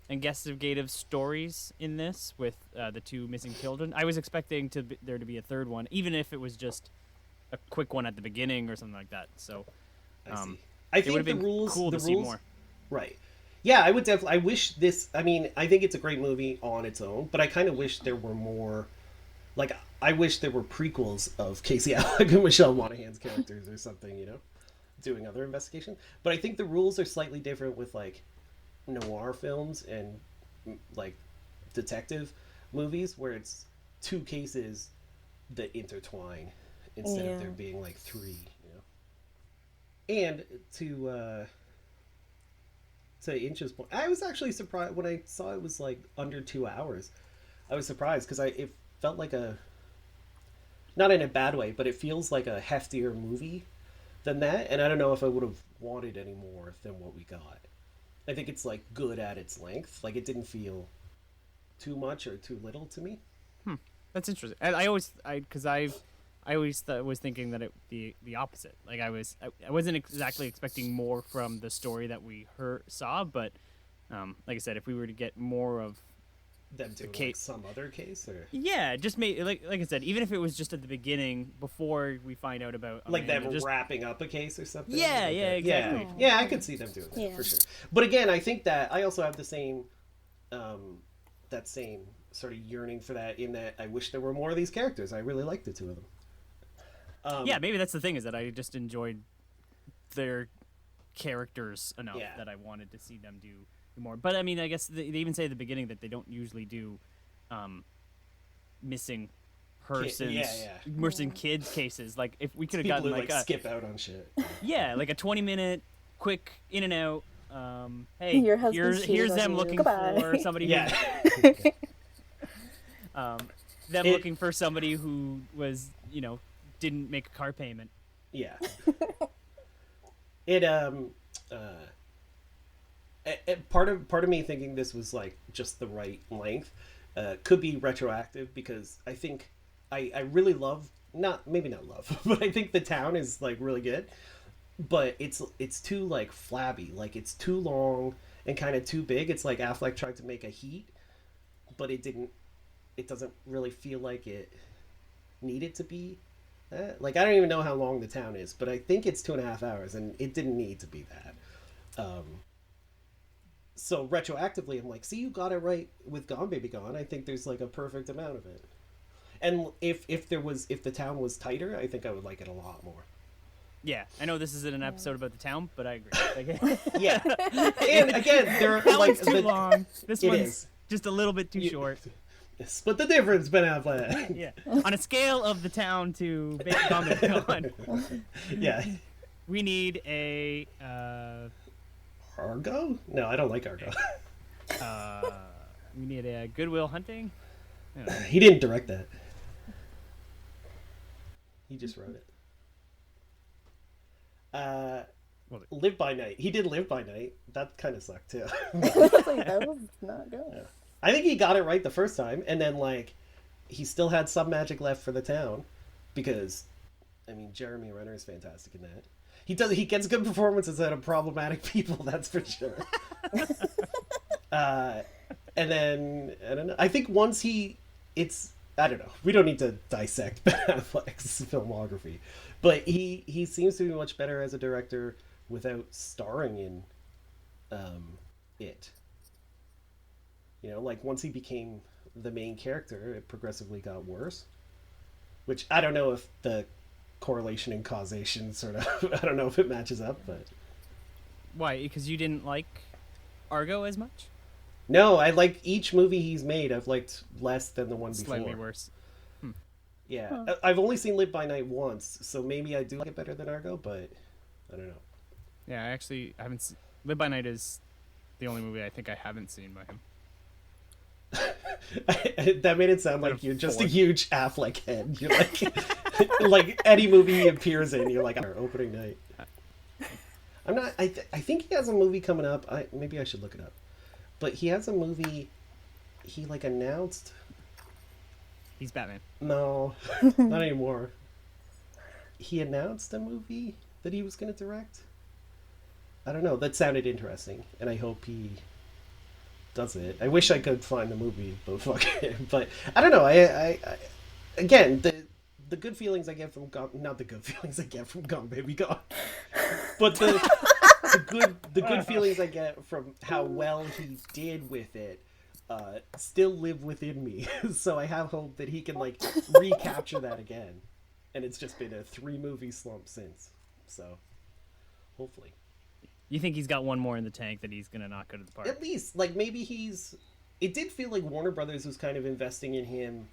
investigative stories in this with the two missing children. I was expecting there to be a third one, even if it was just a quick one at the beginning or something like that. So I see. I think the rules cool to see more. Right. Yeah, I would definitely. I wish this. I mean, I think it's a great movie on its own, but I kind of wish there were more. Like, I wish there were prequels of Casey Affleck and Michelle Monaghan's characters or something. You know, doing other investigation. But I think the rules are slightly different with like noir films and like detective movies, where it's two cases that intertwine instead of there being like three, you know. And to Inch's point, I was actually surprised when I saw it was like under 2 hours. I was surprised because it felt like not in a bad way, but it feels like a heftier movie than that. And I don't know if I would have wanted any more than what we got. I think it's like good at its length. Like it didn't feel too much or too little to me. That's interesting. I always was thinking that the opposite. Like I wasn't exactly expecting more from the story that we saw, but like I said, if we were to get more of them doing like some other case, or just like I said, even if it was just at the beginning before we find out about like them wrapping up a case or something. Yeah, like exactly. Yeah, I could see them doing that for sure. But again, I think that I also have the same that same sort of yearning for that, in that I wish there were more of these characters. I really liked the two of them. Yeah, maybe that's the thing, is that I just enjoyed their characters enough that I wanted to see them do more. But I mean, I guess they even say at the beginning that they don't usually do missing persons, missing kids cases. Like if we could have gotten like a skip out on shit. Yeah, like a 20-minute quick in and out. Hey, Your here's them looking for somebody. Yeah. Them looking for somebody who was, didn't make a car payment. Yeah. Part of me thinking this was like just the right length could be retroactive, because I think I really love, maybe not love, but I think the town is like really good, but it's too like flabby, like it's too long and kind of too big. It's like Affleck tried to make a Heat, but it doesn't really feel like it needed to be that. Like I don't even know how long the town is, but I think it's 2.5 hours, and it didn't need to be that. So retroactively, I'm like, see, you got it right with Gone Baby Gone. I think there's like a perfect amount of it. And if the town was tighter, I think I would like it a lot more. Yeah, I know this isn't an episode about the town, but I agree. Yeah, and again, they're that like one's too long. This one's is. Just a little bit too short. Split the difference, Ben Affleck. Yeah, on a scale of the town to Gone Baby Gone. Yeah, we need a Argo? No, I don't like Argo. We need a Good Will Hunting. He didn't direct that. He just wrote it. Live by Night. He did Live by Night. That kind of sucked too. That was not good. Yeah. I think he got it right the first time, and then like he still had some magic left for the town, because I mean Jeremy Renner is fantastic in that. He gets good performances out of problematic people, that's for sure. And then I don't know. I think once I don't know. We don't need to dissect Ben Affleck's filmography, but he seems to be much better as a director without starring in it. You know, like once he became the main character, it progressively got worse. Which I don't know if the correlation and causation sort of, I don't know if it matches up, but... Why? Because you didn't like Argo as much? No, I like each movie he's made. I've liked less than the one before. Slightly worse. Yeah, I've only seen Live by Night once, so maybe I do like it better than Argo, but I don't know. Yeah, I haven't seen... Live by Night is the only movie I think I haven't seen by him. That made it sound like you're just a huge Affleck head. You're like, like any movie he appears in, you're like, our opening night. I'm not. I think he has a movie coming up. Maybe I should look it up. But he has a movie. He like announced. He's Batman. No, not anymore. He announced a movie that he was going to direct. I don't know. That sounded interesting, and I hope he does it. I wish I could find the movie, but fuck it. But I don't know. I again, the good feelings I get from not the good feelings I get from Gone Baby Gone, but the good feelings I get from how well he did with it still live within me. So I have hope that he can like recapture that again. And it's just been a 3-movie slump since. So hopefully. You think he's got one more in the tank that he's gonna knock out of the park? At least, like maybe it did feel like Warner Brothers was kind of investing in him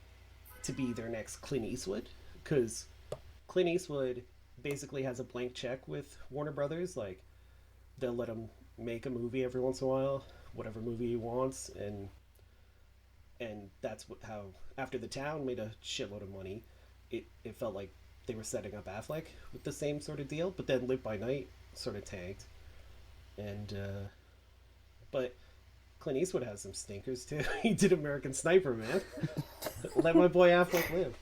to be their next Clint Eastwood, because Clint Eastwood basically has a blank check with Warner Brothers. Like they'll let him make a movie every once in a while, whatever movie he wants, and that's how after The Town made a shitload of money, it felt like they were setting up Affleck with the same sort of deal. But then Live by Night sort of tanked, and but Clint Eastwood has some stinkers too. He did American Sniper, man. Let my boy Affleck live.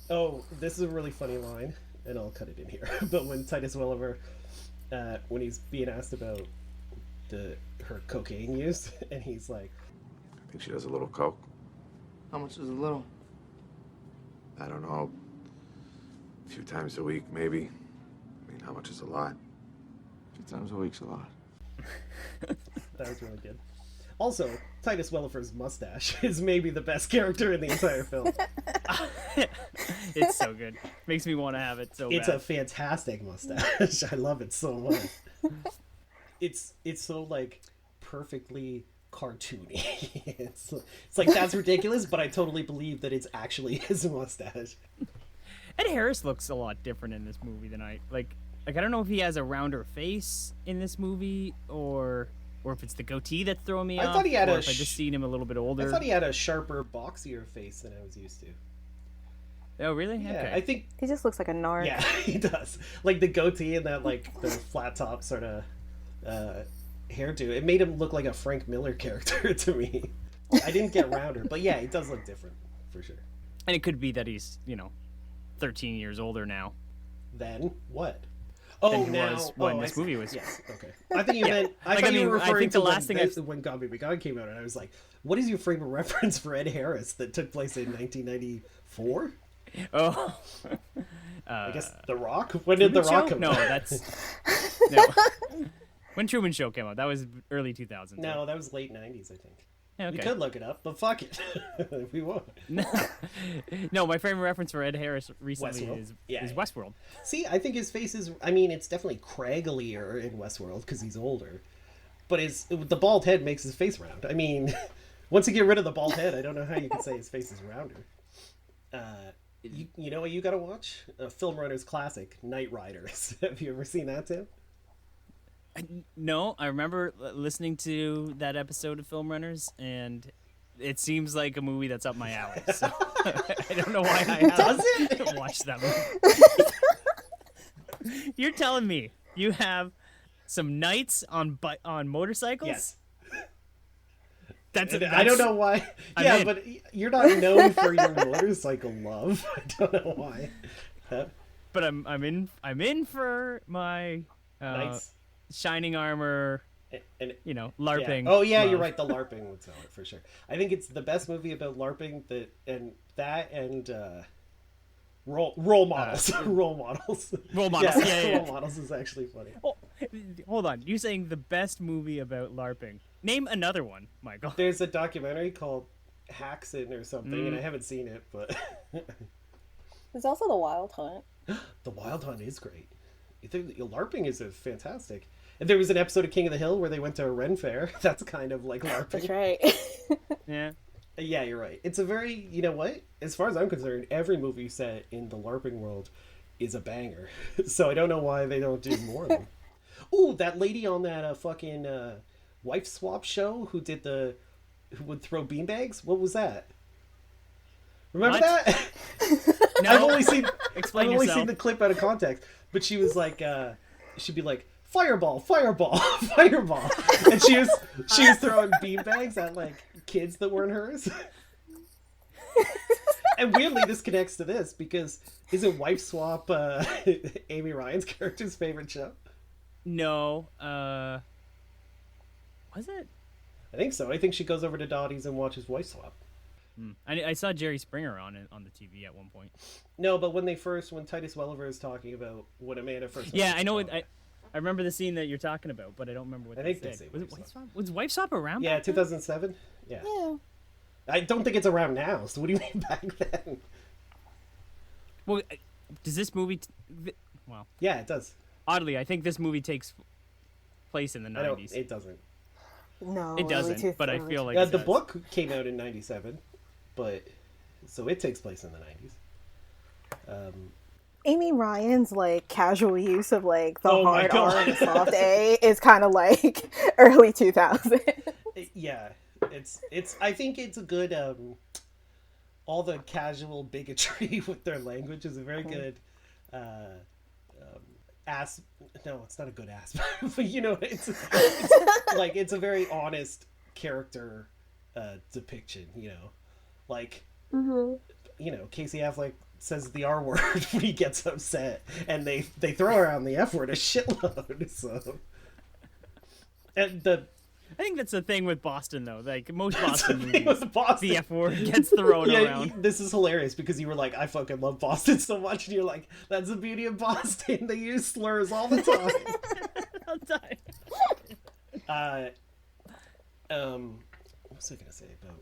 Oh, this is a really funny line, and I'll cut it in here. But when Titus Welliver, when he's being asked about her cocaine use, and he's like, I think she does a little coke. How much is a little? I don't know. A few times a week, maybe. I mean, how much is a lot? A few times a week's a lot. That was really good. Also, Titus Welliver's mustache is maybe the best character in the entire film. It's so good. Makes me want to have it so bad. It's a fantastic mustache. I love it so much. It's so like perfectly cartoony. It's like that's ridiculous, but I totally believe that it's actually his mustache. Ed Harris looks a lot different in this movie than I like. I don't know if he has a rounder face in this movie or if it's the goatee that's throwing me off. I thought he had if I just seen him a little bit older. I thought he had a sharper, boxier face than I was used to. Oh, really? Yeah, okay. I think he just looks like a narc. Yeah, he does. Like the goatee and that like the flat top sort of hairdo. It made him look like a Frank Miller character to me. I didn't get rounder, but yeah, he does look different for sure. And it could be that he's 13 years older now. Then what? Oh, now when this movie was. Yes. Okay. I think you meant. I thought you were referring I think to the last thing when Gone Baby Gone came out, and I was like, "What is your frame of reference for Ed Harris that took place in 1994?" Oh. I guess The Rock. When did The Rock come out? No, that's no. When Truman Show came out, that was early 2000s. No, that was late 90s, I think. Okay. We could look it up, but fuck it. We won't. No, my frame of reference for Ed Harris recently is Westworld. See, I think his face is... I mean, it's definitely cragglier in Westworld because he's older. But the bald head makes his face round. I mean, once you get rid of the bald head, I don't know how you can say his face is rounder. You know what you gotta watch? A Film Runners classic, Knight Riders. Have you ever seen that, Tim? No, I remember listening to that episode of Film Runners, and it seems like a movie that's up my alley. So I don't know why I haven't watched that movie. You're telling me you have some knights on motorcycles? Yes. That's I don't know why. Yeah, but you're not known for your motorcycle love. I don't know why. But I'm in for my Knights. shining armor, and LARPing. Yeah. Oh yeah, you're right. The LARPing would tell it for sure. I think it's the best movie about LARPing. And role models. Role models. Role models. Yeah. Role models is actually funny. Well, Hold on. You're saying the best movie about LARPing. Name another one, Michael. There's a documentary called Haxon or something, and I haven't seen it, but There's also The Wild Hunt. The Wild Hunt is great. LARPing is a fantastic. And there was an episode of King of the Hill where they went to a Ren fair. That's kind of like LARPing. That's right. Yeah. Yeah, you're right. It's a very, you know what? As far as I'm concerned, every movie set in the LARPing world is a banger. So I don't know why they don't do more of them. Ooh, that lady on that fucking wife swap show who would throw beanbags? What was that? Remember What? that? No. I've only seen yourself. the clip out of context. But she was like, she'd be like, fireball, fireball, fireball, and she was throwing beanbags at like kids that weren't hers. And weirdly, this connects to this because isn't Wife Swap Amy Ryan's character's favorite show? No. Was it? I think so. I think she goes over to Dottie's and watches Wife Swap. I saw Jerry Springer on it on the TV at one point. No, but when Titus Welliver is talking about when Amanda first. Yeah, I know it. I remember the scene that you're talking about, but I don't remember what I they think they said. say Was it Wife Wife Swap? Was Wife Swap around? Yeah, back then? 2007. Yeah. Yeah. I don't think it's around now. So what do you mean back then? Well, does this movie? Well, Yeah, it does. oddly, I think this movie takes place in the I don't. 90s. It doesn't. No, It doesn't, but I feel like it The does. book came out in '97, but so it takes place in the '90s. Amy Ryan's like casual use of like the Oh my hard God. R and the soft A is kind of like early 2000. Yeah, it's. I think it's a good. All the casual bigotry with their language is a very good. Ass. No, it's not a good ass. But you know, it's like it's a very honest character depiction. You know, like you know, Casey Affleck says the R word when he gets upset, and they throw around the F word a shitload. So, and I think that's the thing with Boston, though. Like most Boston thing movies, with Boston. the F word gets thrown around. This is hilarious because you were like, I fucking love Boston so much, and you're like, that's the beauty of Boston. They use slurs all the time. All the time. What was I gonna say about?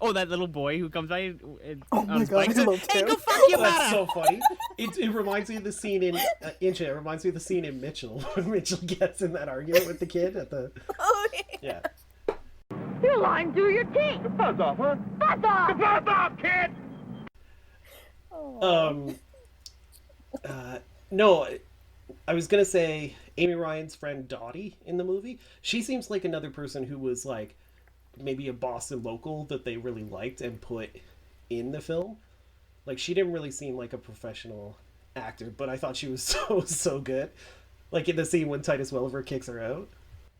Oh, that little boy who comes by Oh on my his God, bike. I love Hey, Tim. go fuck your That's mother! so funny. It reminds me of the scene in Insha. It reminds me of the scene in Mitchell when Mitchell gets in that argument with the kid at the. Oh, Yeah. You're lying through your teeth. Buzz off, huh? Buzz off. Buzz off, kid! No, I was gonna say Amy Ryan's friend Dottie in the movie. She seems like another person who was like maybe a Boston local that they really liked and put in the film. Like she didn't really seem like a professional actor, but I thought she was so good. Like in the scene when Titus Welliver kicks her out.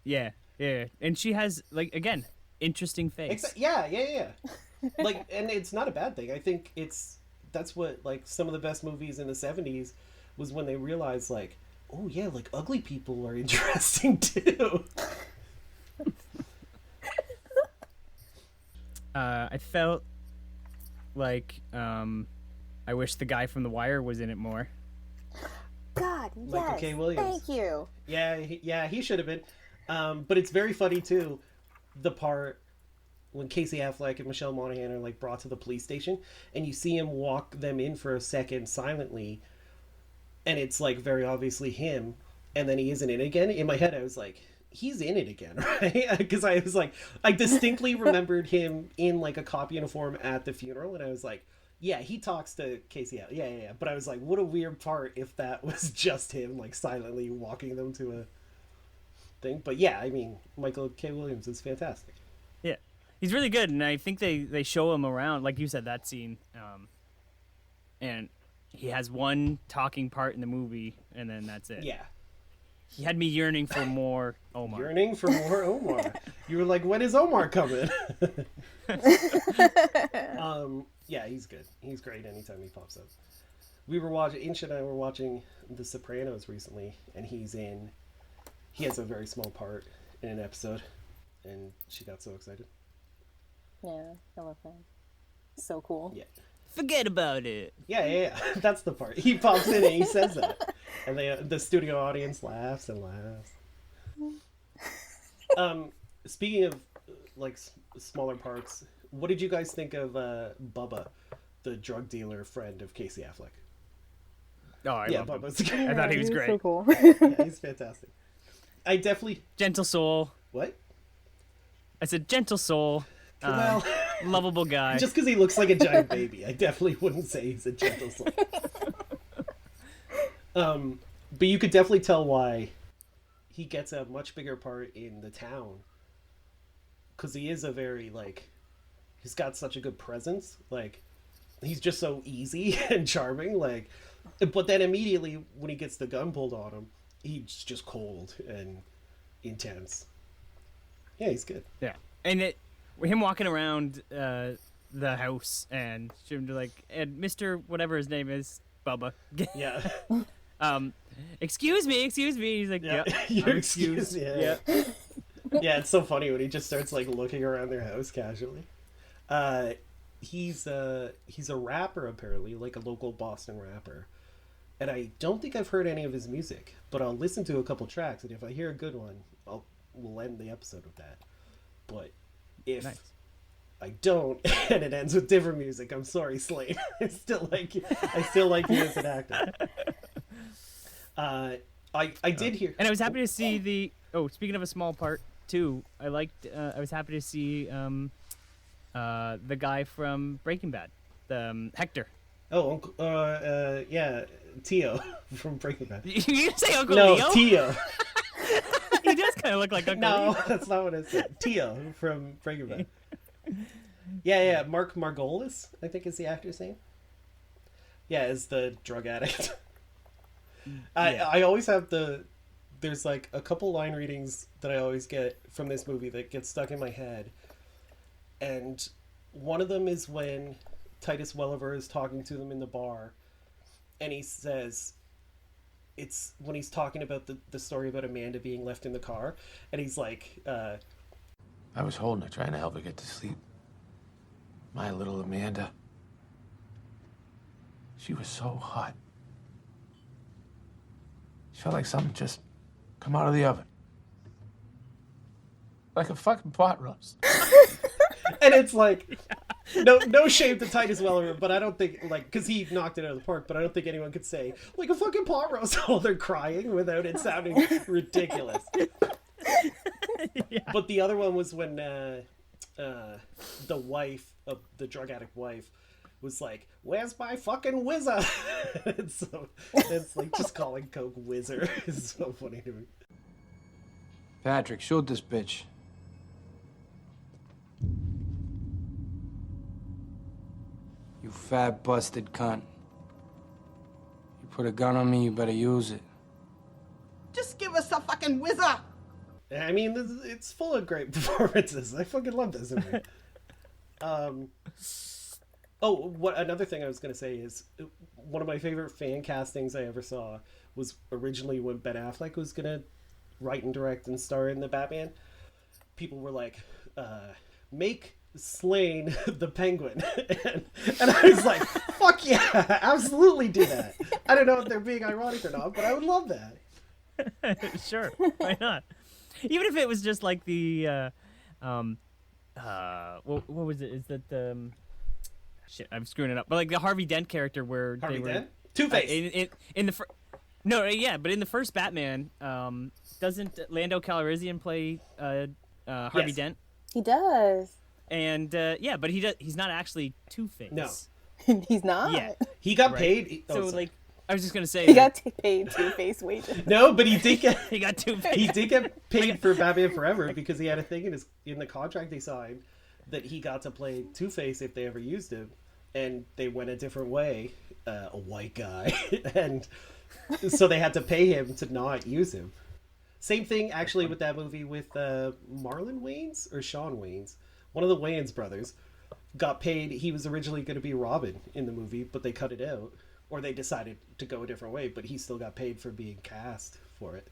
Yeah, and she has like again interesting face. Yeah. Like, and it's not a bad thing. I think that's what like some of the best movies in the 70s was when they realized like, oh yeah, like ugly people are interesting too. I felt like I wish the guy from The Wire was in it more. God, Michael yes. K. Williams. Thank you. Yeah, he should have been. But it's very funny too, the part when Casey Affleck and Michelle Monaghan are like brought to the police station, and you see him walk them in for a second silently, and it's like very obviously him, and then he isn't in it again. In my head, I was like, he's in it again, right? Because I was like, I distinctly remembered him in like a cop uniform at the funeral, and I was like, yeah, he talks to Casey. Yeah. But I was like, what a weird part if that was just him, like silently walking them to a thing. But yeah, I mean, Michael K. Williams is fantastic. Yeah, he's really good, and I think they show him around, like you said, that scene, and he has one talking part in the movie, and then that's it. Yeah. He had me yearning for more Omar. Yearning for more Omar. You were like, when is Omar coming? Yeah, he's good. He's great anytime he pops up. Insha and I were watching The Sopranos recently, and he has a very small part in an episode, and she got so excited. Yeah, I love him. So cool. Yeah. Forget about it. Yeah. That's the part. He pops in and he says that. And the studio audience laughs and laughs. Speaking of like smaller parts, what did you guys think of Bubba, the drug dealer friend of Casey Affleck? Oh, I loved him. I thought he was great. So cool. Yeah, he's fantastic. I definitely gentle soul. What? I said gentle soul. Well, lovable guy. Just because he looks like a giant baby, I definitely wouldn't say he's a gentle soul. But you could definitely tell why he gets a much bigger part in the town. Because he is a very, like, he's got such a good presence. Like, he's just so easy and charming. Like, but then immediately when he gets the gun pulled on him, he's just cold and intense. Yeah, he's good. Yeah. And him walking around the house and and Mr. whatever his name is, Bubba. Yeah. Excuse me. He's like, yeah, you're excused. Yeah. Yeah, it's so funny when he just starts like looking around their house casually. He's a rapper apparently, like a local Boston rapper. And I don't think I've heard any of his music, but I'll listen to a couple tracks, and if I hear a good one, we'll end the episode with that. But if I don't, and it ends with different music, I'm sorry, Slade. I still like you as an actor. I did hear, and I was happy to see speaking of a small part too, I was happy to see the guy from Breaking Bad, Hector. Oh, yeah, Tio from Breaking Bad. You say Uncle Leo? No, Tio. He does kind of look like Uncle Leo. No, that's not what I said. Tio from Breaking Bad. Yeah, Mark Margolis, I think is the actor's name. Yeah, is the drug addict. I always have there's like a couple line readings that I always get from this movie that get stuck in my head. And one of them is when Titus Welliver is talking to them in the bar, and he says, it's when he's talking about the story about Amanda being left in the car, and he's like, I was holding her, trying to help her get to sleep. My little Amanda. She was so hot. She felt like something just come out of the oven. Like a fucking pot roast. And it's like, no shame to Titus Welliver, but I don't think, like, because he knocked it out of the park, but I don't think anyone could say, like a fucking pot roast while they're crying without it sounding ridiculous. Yeah. But the other one was when the wife of the drug addict wife was like, where's my fucking whizzer? It's like just calling Coke whizzer is so funny to me. Patrick, shoot this bitch. You fat busted cunt. You put a gun on me, you better use it. Just give us a fucking whizzer! I mean, it's full of great performances. I fucking love this movie. Another thing I was going to say is one of my favorite fan castings I ever saw was originally when Ben Affleck was going to write and direct and star in the Batman. People were like, make Slane the Penguin. and I was like, fuck yeah, absolutely do that. I don't know if they're being ironic or not, but I would love that. Sure, why not? Even if it was just like the what was it? Is that shit? I'm screwing it up. But like the Harvey Dent character, where Harvey they were Dent? Two-Face. In the but in the first Batman, doesn't Lando Calrissian play Harvey Yes. Dent? He does. And but he's not actually Two-Face. No. He's not. Yeah, He got right? paid. So like, I was just gonna say He got paid Two-Face wages. No, but he did get he got Two-Face. he did get paid for Batman Forever because he had a thing in the contract they signed that he got to play Two-Face if they ever used him, and they went a different way, a white guy, and so they had to pay him to not use him. Same thing actually with that movie with Marlon Wayans or Sean Wayans, one of the Wayans brothers, got paid. He was originally going to be Robin in the movie, but they cut it out, or they decided to go a different way, but he still got paid for being cast for it.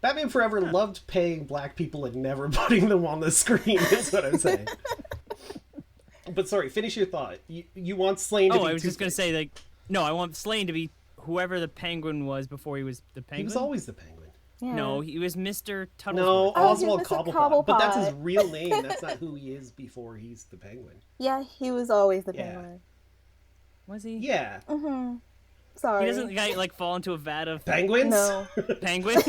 Batman Forever loved paying black people and never putting them on the screen, is what I'm saying. But sorry, finish your thought. You want Slane to be I was just going to say, like, no, I want Slane to be whoever the Penguin was before he was the Penguin. He was always the Penguin. Yeah. No, he was Mr. Tuttlesworth. No, Oh, he Oswald was Mr. Cobblepot. But that's his Cobblepot. real name. That's not who he is before he's the Penguin. Yeah, he was always the Yeah. penguin. Was he? Yeah. Mm-hmm. Sorry. He doesn't the guy like fall into a vat of Penguins? No. penguins?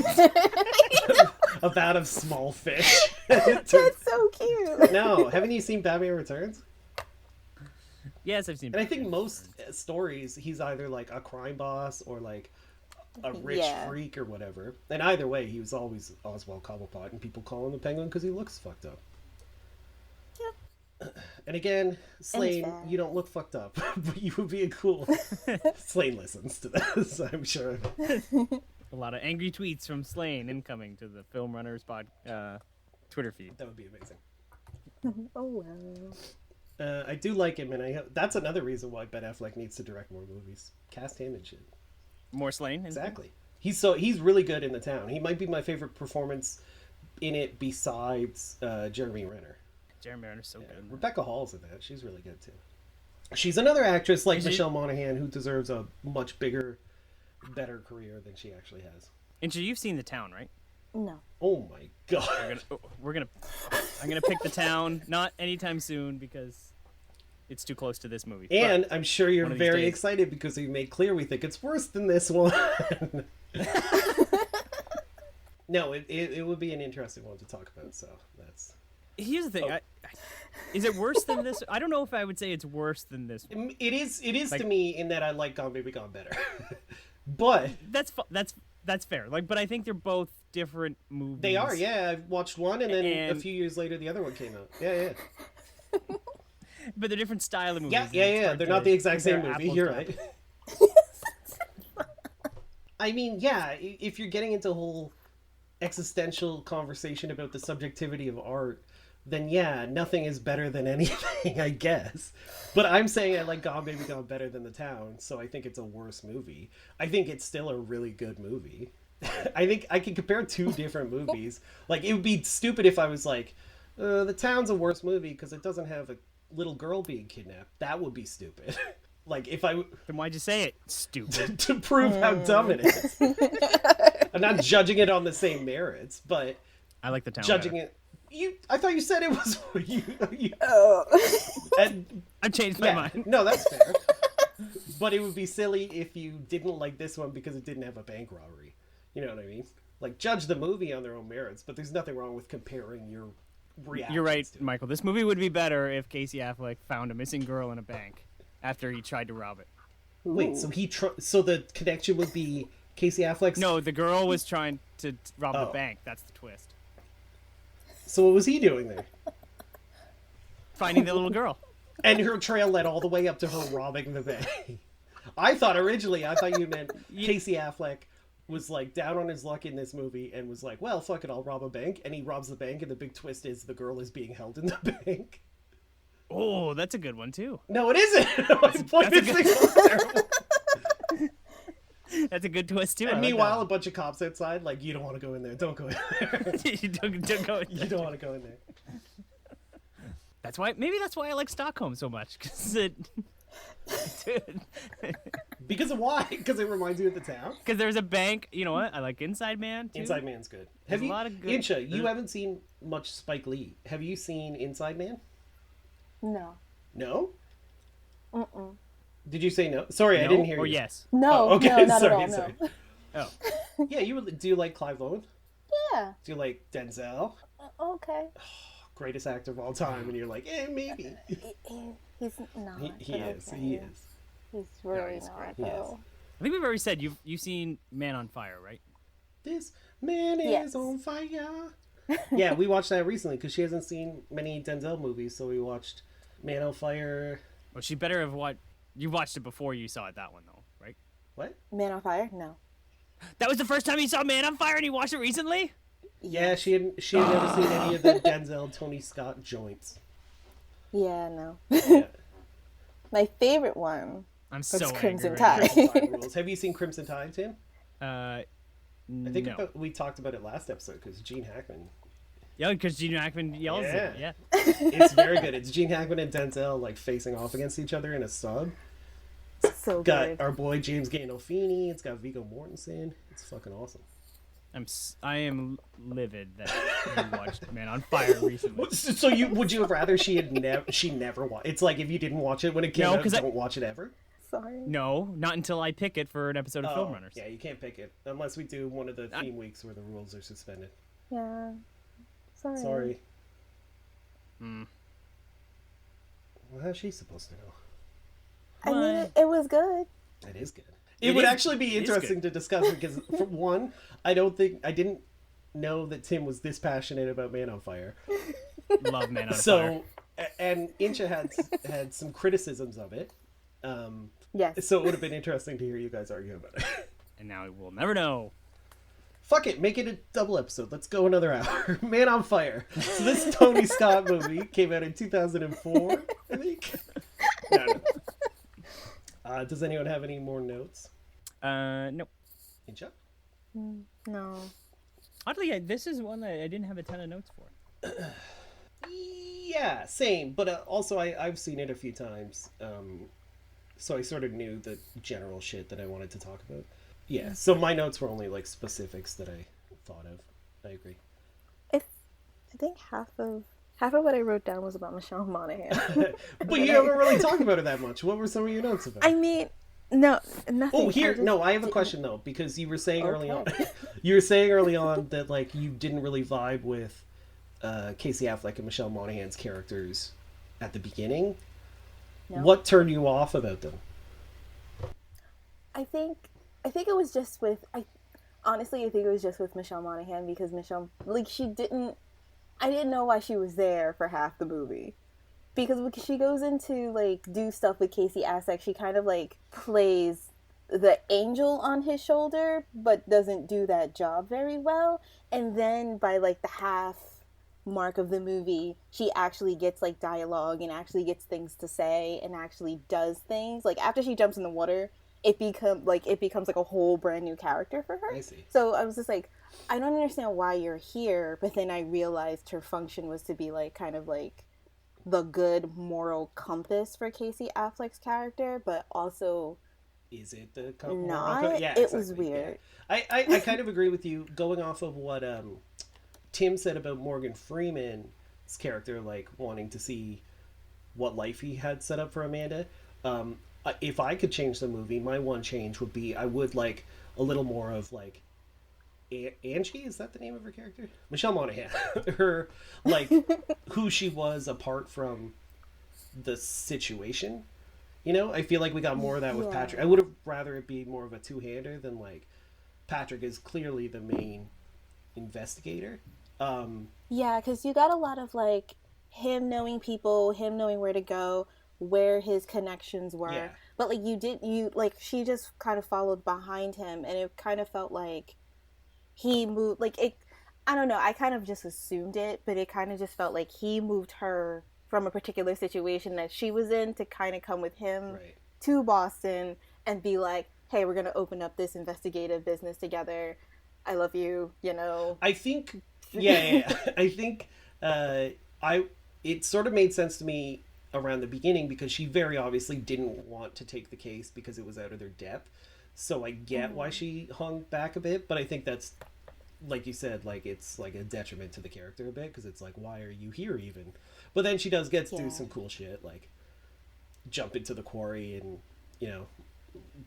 A vat of small fish. That's so cute. No, haven't you seen Batman Returns? Yes, I've seen. And I think most stories, he's either like a crime boss or like a rich Yeah. freak or whatever. And either way, he was always Oswald Cobblepot, and people call him the Penguin because he looks fucked up. And again, Slane, fair. you don't look fucked up, but you would be a cool. Slane listens to this, I'm sure. A lot of angry tweets from Slane incoming to the Film Runners Twitter feed. That would be amazing. Oh well. I do like him, and that's another reason why Ben Affleck needs to direct more movies. Cast him and shit. More Slane? Exactly. He's really good in The Town. He might be my favorite performance in it besides Jeremy Renner. Jeremy Renner's so good. Rebecca Hall's in that. She's really good too. She's another actress like Is she- Michelle Monaghan who deserves a much bigger, better career than she actually has. Insha, you've seen The Town, right? No. Oh my god. I'm gonna pick The Town, not anytime soon because it's too close to this movie. And But I'm sure you're one of these very days- excited because we made clear we think it's worse than this one. No, it would be an interesting one to talk about, so that's... Here's the thing. Is it worse than this? I don't know if I would say it's worse than this one. It is Like- to me in that I like Gone Baby Gone better. But... That's fair. Like, but I think they're both different movies. They are, yeah. I watched one, and then a And- few years later, the other one came out. Yeah. But they're different style of movies. Yeah, and it's hard They're to not the exact same compare movie. apples You're to right. apples. I mean, yeah, if you're getting into a whole existential conversation about the subjectivity of art, then yeah, nothing is better than anything, I guess. But I'm saying I like Gone Baby Gone better than The Town, so I think it's a worse movie. I think it's still a really good movie. I think I can compare two different movies. Like, it would be stupid if I was like, The Town's a worse movie because it doesn't have a little girl being kidnapped. That would be stupid. Like, if I... Then why'd you say it, stupid? to prove how dumb it is. I'm not judging it on the same merits, but... I like The Town judging better. it... I thought you said it was... And, I changed my mind. No, that's fair. But it would be silly if you didn't like this one because it didn't have a bank robbery. You know what I mean? Like, judge the movie on their own merits, but there's nothing wrong with comparing your reactions. You're right, to it. Michael. This movie would be better if Casey Affleck found a missing girl in a bank after he tried to rob it. Wait, so so the connection would be Casey Affleck's... No, the girl was trying to rob the Oh. bank. That's the twist. So what was he doing there? Finding the little girl. And her trail led all the way up to her robbing the bank. I thought you meant Casey Affleck was like down on his luck in this movie and was like, well, fuck it, I'll rob a bank. And he robs the bank, and the big twist is the girl is being held in the bank. Oh, that's a good one too. No, it isn't. That's a good twist too. I And like meanwhile, a bunch of cops outside, like, you don't want to go in there. Don't go in there. you don't go. You don't want to go in there. That's why. Maybe that's why I like Stockholm so much. Because Because of why? Because it reminds you of The Town? Because there's a bank. You know what? I like Inside Man too. Inside Man's good. There's a lot of good. Insha, you haven't seen much Spike Lee. Have you seen Inside Man? No. No? Mm-mm. Did you say no? Sorry, I No didn't hear or you. yes? No, Oh, okay, no, not sorry, at all, sorry. no. Oh. Yeah, do you like Clive Owen? Yeah. Do you like Denzel? Okay. Greatest actor of all time, and you're like, maybe. He's not. He but is. okay. He is. He's really he's not, great. He is. though. I think we've already said you've seen Man on Fire, right? This man Yes. is on fire. Yeah, we watched that recently because she hasn't seen many Denzel movies, so we watched Man on Fire. Well, she better have you watched it before you saw it. That one though, right? What? Man on Fire? No. That was the first time you saw Man on Fire, and you watched it recently. Yeah, she had never seen any of the Denzel Tony Scott joints. Yeah, no. Yeah. My favorite one. I'm was so Crimson angry right Tide. Crimson Tide rules. Have you seen Crimson Tide, Tim? now. I think No. we talked about it last episode because Gene Hackman. Yeah, because Gene Hackman yells at it. Yeah. It's very good. It's Gene Hackman and Denzel like facing off against each other in a sub. So so got good. our boy James Gandolfini. It's got Viggo Mortensen. It's fucking awesome. I am livid that you watched Man on Fire recently. So would you have rather she never watched? It's like if you didn't watch it when it came out, don't watch it ever. Sorry. No, not until I pick it for an episode of Film Runners. Yeah, you can't pick it unless we do one of the theme weeks where the rules are suspended. Yeah. Sorry. Hmm. Well, how's she supposed to know? I mean, it was good. It is good. It would actually be interesting to discuss because, for one, I didn't know that Tim was this passionate about Man on Fire. Love Man on Fire. And Insha had some criticisms of it. Yes. So it would have been interesting to hear you guys argue about it. And now we'll never know. Fuck it, make it a double episode. Let's go another hour. Man on Fire. So this Tony Scott movie came out in 2004, I think. No. Does anyone have any more notes? Nope. Insha? No. Oddly, this is one that I didn't have a ton of notes for. Yeah, same. But also, I've seen it a few times. So I sort of knew the general shit that I wanted to talk about. Yeah, so my notes were only like specifics that I thought of. I agree. I think half of what I wrote down was about Michelle Monaghan. But you haven't really talked about her that much. What were some of your notes about? I mean, no, nothing. I have a question though, because you were saying early on that like you didn't really vibe with Casey Affleck and Michelle Monaghan's characters at the beginning. No. What turned you off about them? I think it was just with honestly I think it was just with Michelle Monaghan because Michelle I didn't know why she was there for half the movie. Because when she goes into like do stuff with Casey Affleck, she kind of like plays the angel on his shoulder but doesn't do that job very well. And then by like the half mark of the movie, she actually gets like dialogue and actually gets things to say and actually does things. Like after she jumps in the water, it becomes like a whole brand new character for her. I see. So I was just like, I don't understand why you're here, but then I realized her function was to be like kind of like the good moral compass for Casey Affleck's character, but also is it the not? Yeah, it was weird. Yeah. I kind of agree with you going off of what Tim said about Morgan Freeman's character, like wanting to see what life he had set up for Amanda. If I could change the movie, my one change would be I would like a little more of like Angie, is that the name of her character? Michelle Monaghan. Her like who she was apart from the situation. You know, I feel like we got more of that with Patrick. I would have rather it be more of a two-hander than like Patrick is clearly the main investigator. Yeah, because you got a lot of like him knowing people, him knowing where to go, where his connections were. Yeah. But like she just kind of followed behind him, and it kind of felt like he moved like it. I don't know. I kind of just assumed it, but it kind of just felt like he moved her from a particular situation that she was in to kind of come with him to Boston and be like, hey, we're going to open up this investigative business together. I love you, you know. I think, I think it sort of made sense to me around the beginning because she very obviously didn't want to take the case because it was out of their depth. So I get why she hung back a bit, but I think that's, like you said, like it's like a detriment to the character a bit because it's like, why are you here even? But then she does get to do some cool shit, like jump into the quarry and, you know,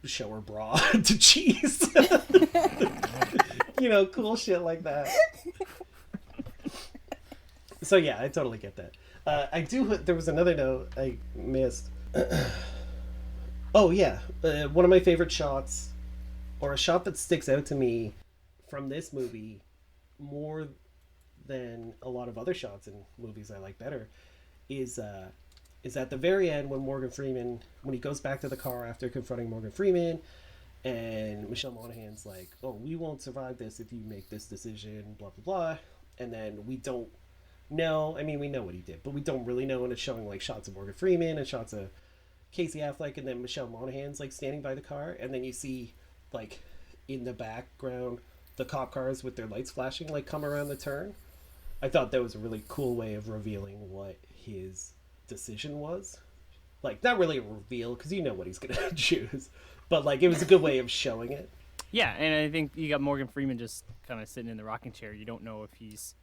show her bra to cheese. You know, cool shit like that. So yeah, I totally get that. There was another note I missed. Oh yeah, one of my favorite shots, or a shot that sticks out to me from this movie more than a lot of other shots in movies I like better, is at the very end when he goes back to the car after confronting Morgan Freeman, and Michelle Monaghan's like, oh, we won't survive this if you make this decision, blah blah blah, and then we don't know. I mean, we know what he did, but we don't really know, and it's showing like shots of Morgan Freeman and shots of Casey Affleck, and then Michelle Monaghan's like standing by the car, and then you see like in the background the cop cars with their lights flashing like come around the turn. I thought that was a really cool way of revealing what his decision was. Like, not really a reveal, because you know what he's going to choose. But, like, it was a good way of showing it. Yeah, and I think you got Morgan Freeman just kind of sitting in the rocking chair. You don't know if he's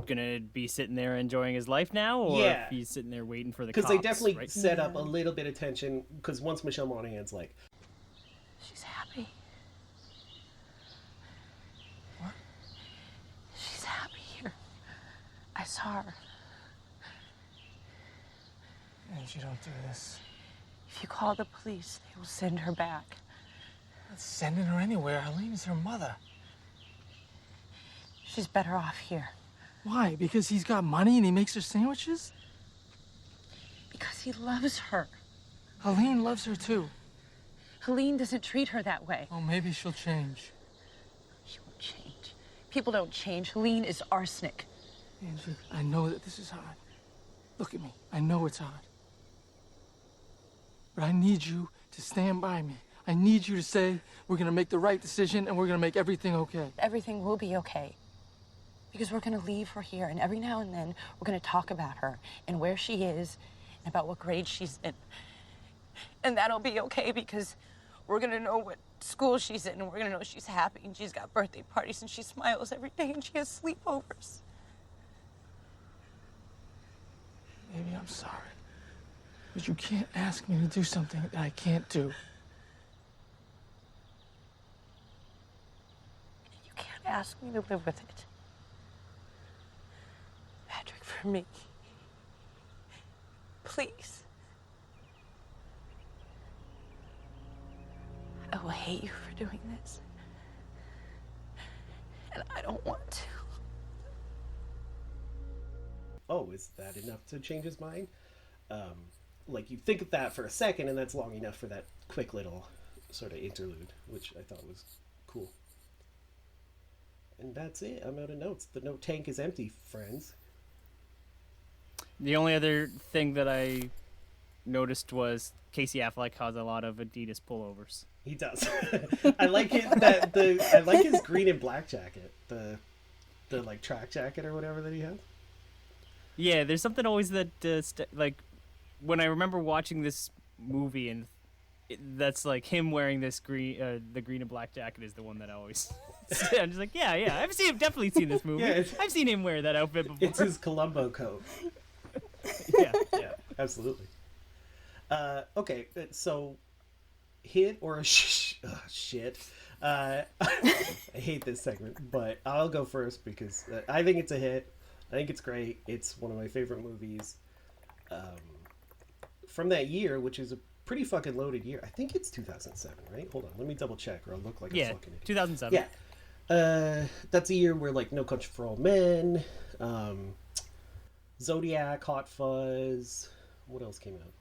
gonna be sitting there enjoying his life now, or if he's sitting there waiting for the cops. Because they definitely right? set up a little bit of tension, because once Michelle Monaghan's like... She's happy. What? She's happy here. I saw her. And you don't do this. If you call the police, they will send her back. Not sending her anywhere. Helene is her mother. She's better off here. Why? Because he's got money and he makes her sandwiches? Because he loves her. Helene loves her too. Helene doesn't treat her that way. Oh, maybe she'll change. She won't change. People don't change. Helene is arsenic. Angie, I know that this is hard. Look at me. I know it's hard. But I need you to stand by me. I need you to say, we're gonna make the right decision and we're gonna make everything okay. Everything will be okay. Because we're gonna leave her here, and every now and then we're gonna talk about her and where she is and about what grade she's in. And that'll be okay because we're gonna know what school she's in, and we're gonna know she's happy and she's got birthday parties and she smiles every day and she has sleepovers. Maybe I'm sorry. But you can't ask me to do something that I can't do. You can't ask me to live with it. Patrick, for me. Please. I will hate you for doing this. And I don't want to. Oh, is that enough to change his mind? Like, you think of that for a second, and that's long enough for that quick little sort of interlude, which I thought was cool. And that's it. I'm out of notes. The note tank is empty, friends. The only other thing that I noticed was Casey Affleck has a lot of Adidas pullovers. He does. I like it I like his green and black jacket, the like track jacket or whatever that he has. Yeah, there's something always that like when I remember watching this movie, and that's like him wearing this the green and black jacket is the one that I always. I'm just like, yeah, I've definitely seen this movie. Yeah, I've seen him wear that outfit before. It's his Columbo coat. Yeah, absolutely. Okay, so hit or shit. I hate this segment, but I'll go first because I think it's a hit. I think it's great. It's one of my favorite movies from that year, which is a pretty fucking loaded year. I think it's 2007, right? Hold on, let me double check, or I'll look like a fucking idiot. 2007. Yeah, that's a year where like No Country for Old Men, Zodiac, Hot Fuzz. What else came out?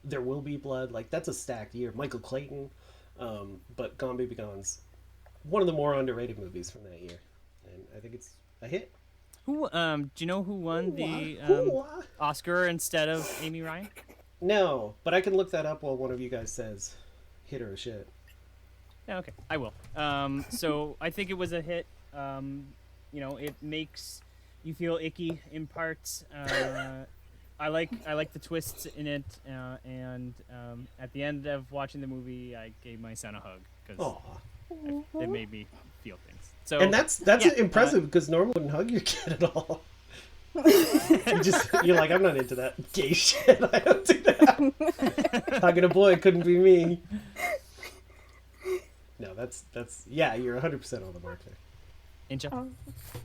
There Will Be Blood. Like, that's a stacked year. Michael Clayton, but Gone Baby Gone's one of the more underrated movies from that year, and I think it's a hit. Who do you know who won the Oscar instead of Amy Ryan? No, but I can look that up while one of you guys says hit or shit. Yeah, okay, I will. So I think it was a hit. It makes you feel icky in parts. I like the twists in it, and at the end of watching the movie, I gave my son a hug because it made me feel things. So, and that's impressive because normally you wouldn't hug your kid at all. You're like, I'm not into that gay shit. I don't do that. Hugging a boy couldn't be me. No, that's you're 100% on the mark there. Insha?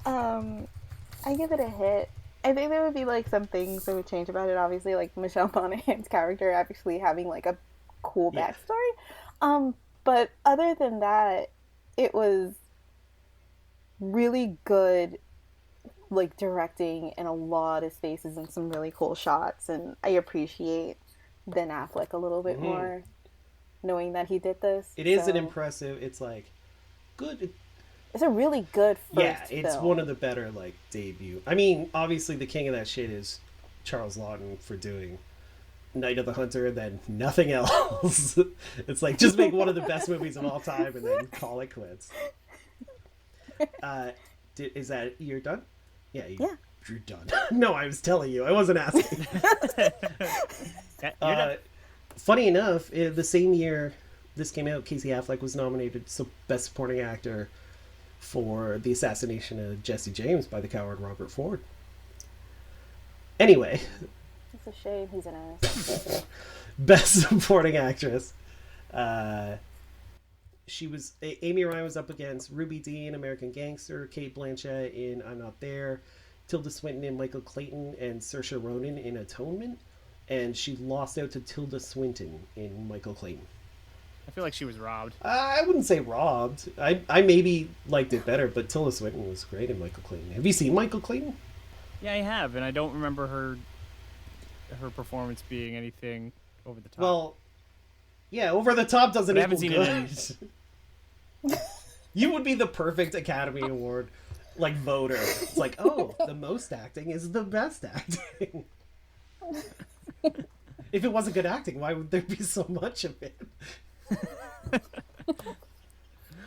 I give it a hit. I think there would be like some things that would change about it. Obviously, like Michelle Monaghan's character actually having like a cool backstory. But other than that, it was really good, like directing in a lot of spaces and some really cool shots. And I appreciate Ben Affleck a little bit more, knowing that he did this. It is an impressive. It's like good. It's a really good first it's film. one of the better like debut. I mean, obviously the king of that shit is Charles Laughton for doing Night of the Hunter and then nothing else. It's like, just make one of the best movies of all time and then call it quits. Is that, you're done? Yeah. You're done. No, I was telling you. I wasn't asking. Funny enough, the same year this came out, Casey Affleck was nominated Best Supporting Actor for the assassination of Jesse James by the coward Robert Ford. Anyway. It's a shame he's an ass. Best Supporting Actress. Amy Ryan was up against Ruby Dee in American Gangster, Cate Blanchett in I'm Not There, Tilda Swinton in Michael Clayton, and Saoirse Ronan in Atonement. And she lost out to Tilda Swinton in Michael Clayton. I feel like she was robbed. I wouldn't say robbed. I maybe liked it better, but Tilda Swinton was great in Michael Clayton. Have you seen Michael Clayton? Yeah, I have, and I don't remember her performance being anything over the top. Well, yeah, over the top doesn't equal good. You would be the perfect Academy Award voter. It's like, oh, the most acting is the best acting. If it wasn't good acting, why would there be so much of it?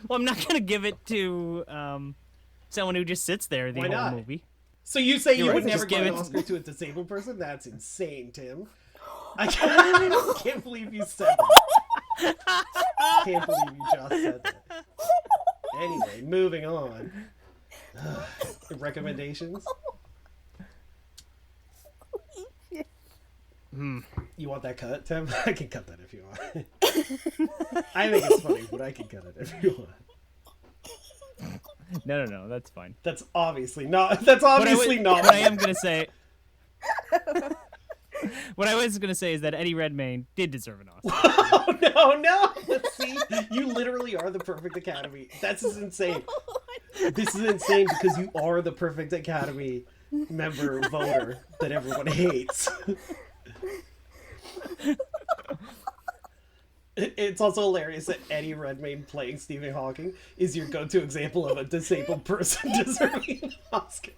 Well, I'm not gonna give it to someone who just sits there the whole movie. So you say you would never give an Oscar to a disabled person? That's insane, Tim. I can't believe you said that. Can't believe you just said that. Anyway, moving on. Recommendations? You want that cut, Tim? I can cut that if you want. I think it's funny, but I can cut it if you want. No, that's fine. That's obviously not. That's obviously not. What I am gonna say. What I was gonna say is that Eddie Redmayne did deserve an Oscar. Oh no! Let's see. You literally are the perfect Academy. That's just insane. This is insane because you are the perfect Academy member voter that everyone hates. It's also hilarious that Eddie Redmayne playing Stephen Hawking is your go-to example of a disabled person deserving an Oscar.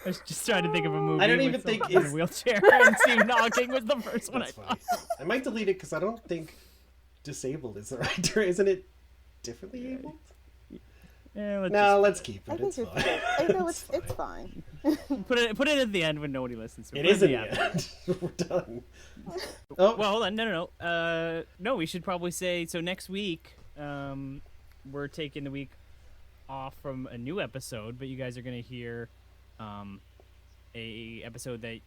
I was just trying to think of a movie. I don't even think in a wheelchair, and Stephen Hawking was the first one I thought. I might delete it because I don't think disabled is the right term. Isn't it differently abled? Yeah, let's keep it. It's fine. I know it's fine. Put it at the end when nobody listens to it. It is at the end. We're done. Oh well, hold on. No. No, we should probably say so. Next week, we're taking the week off from a new episode, but you guys are gonna hear a episode that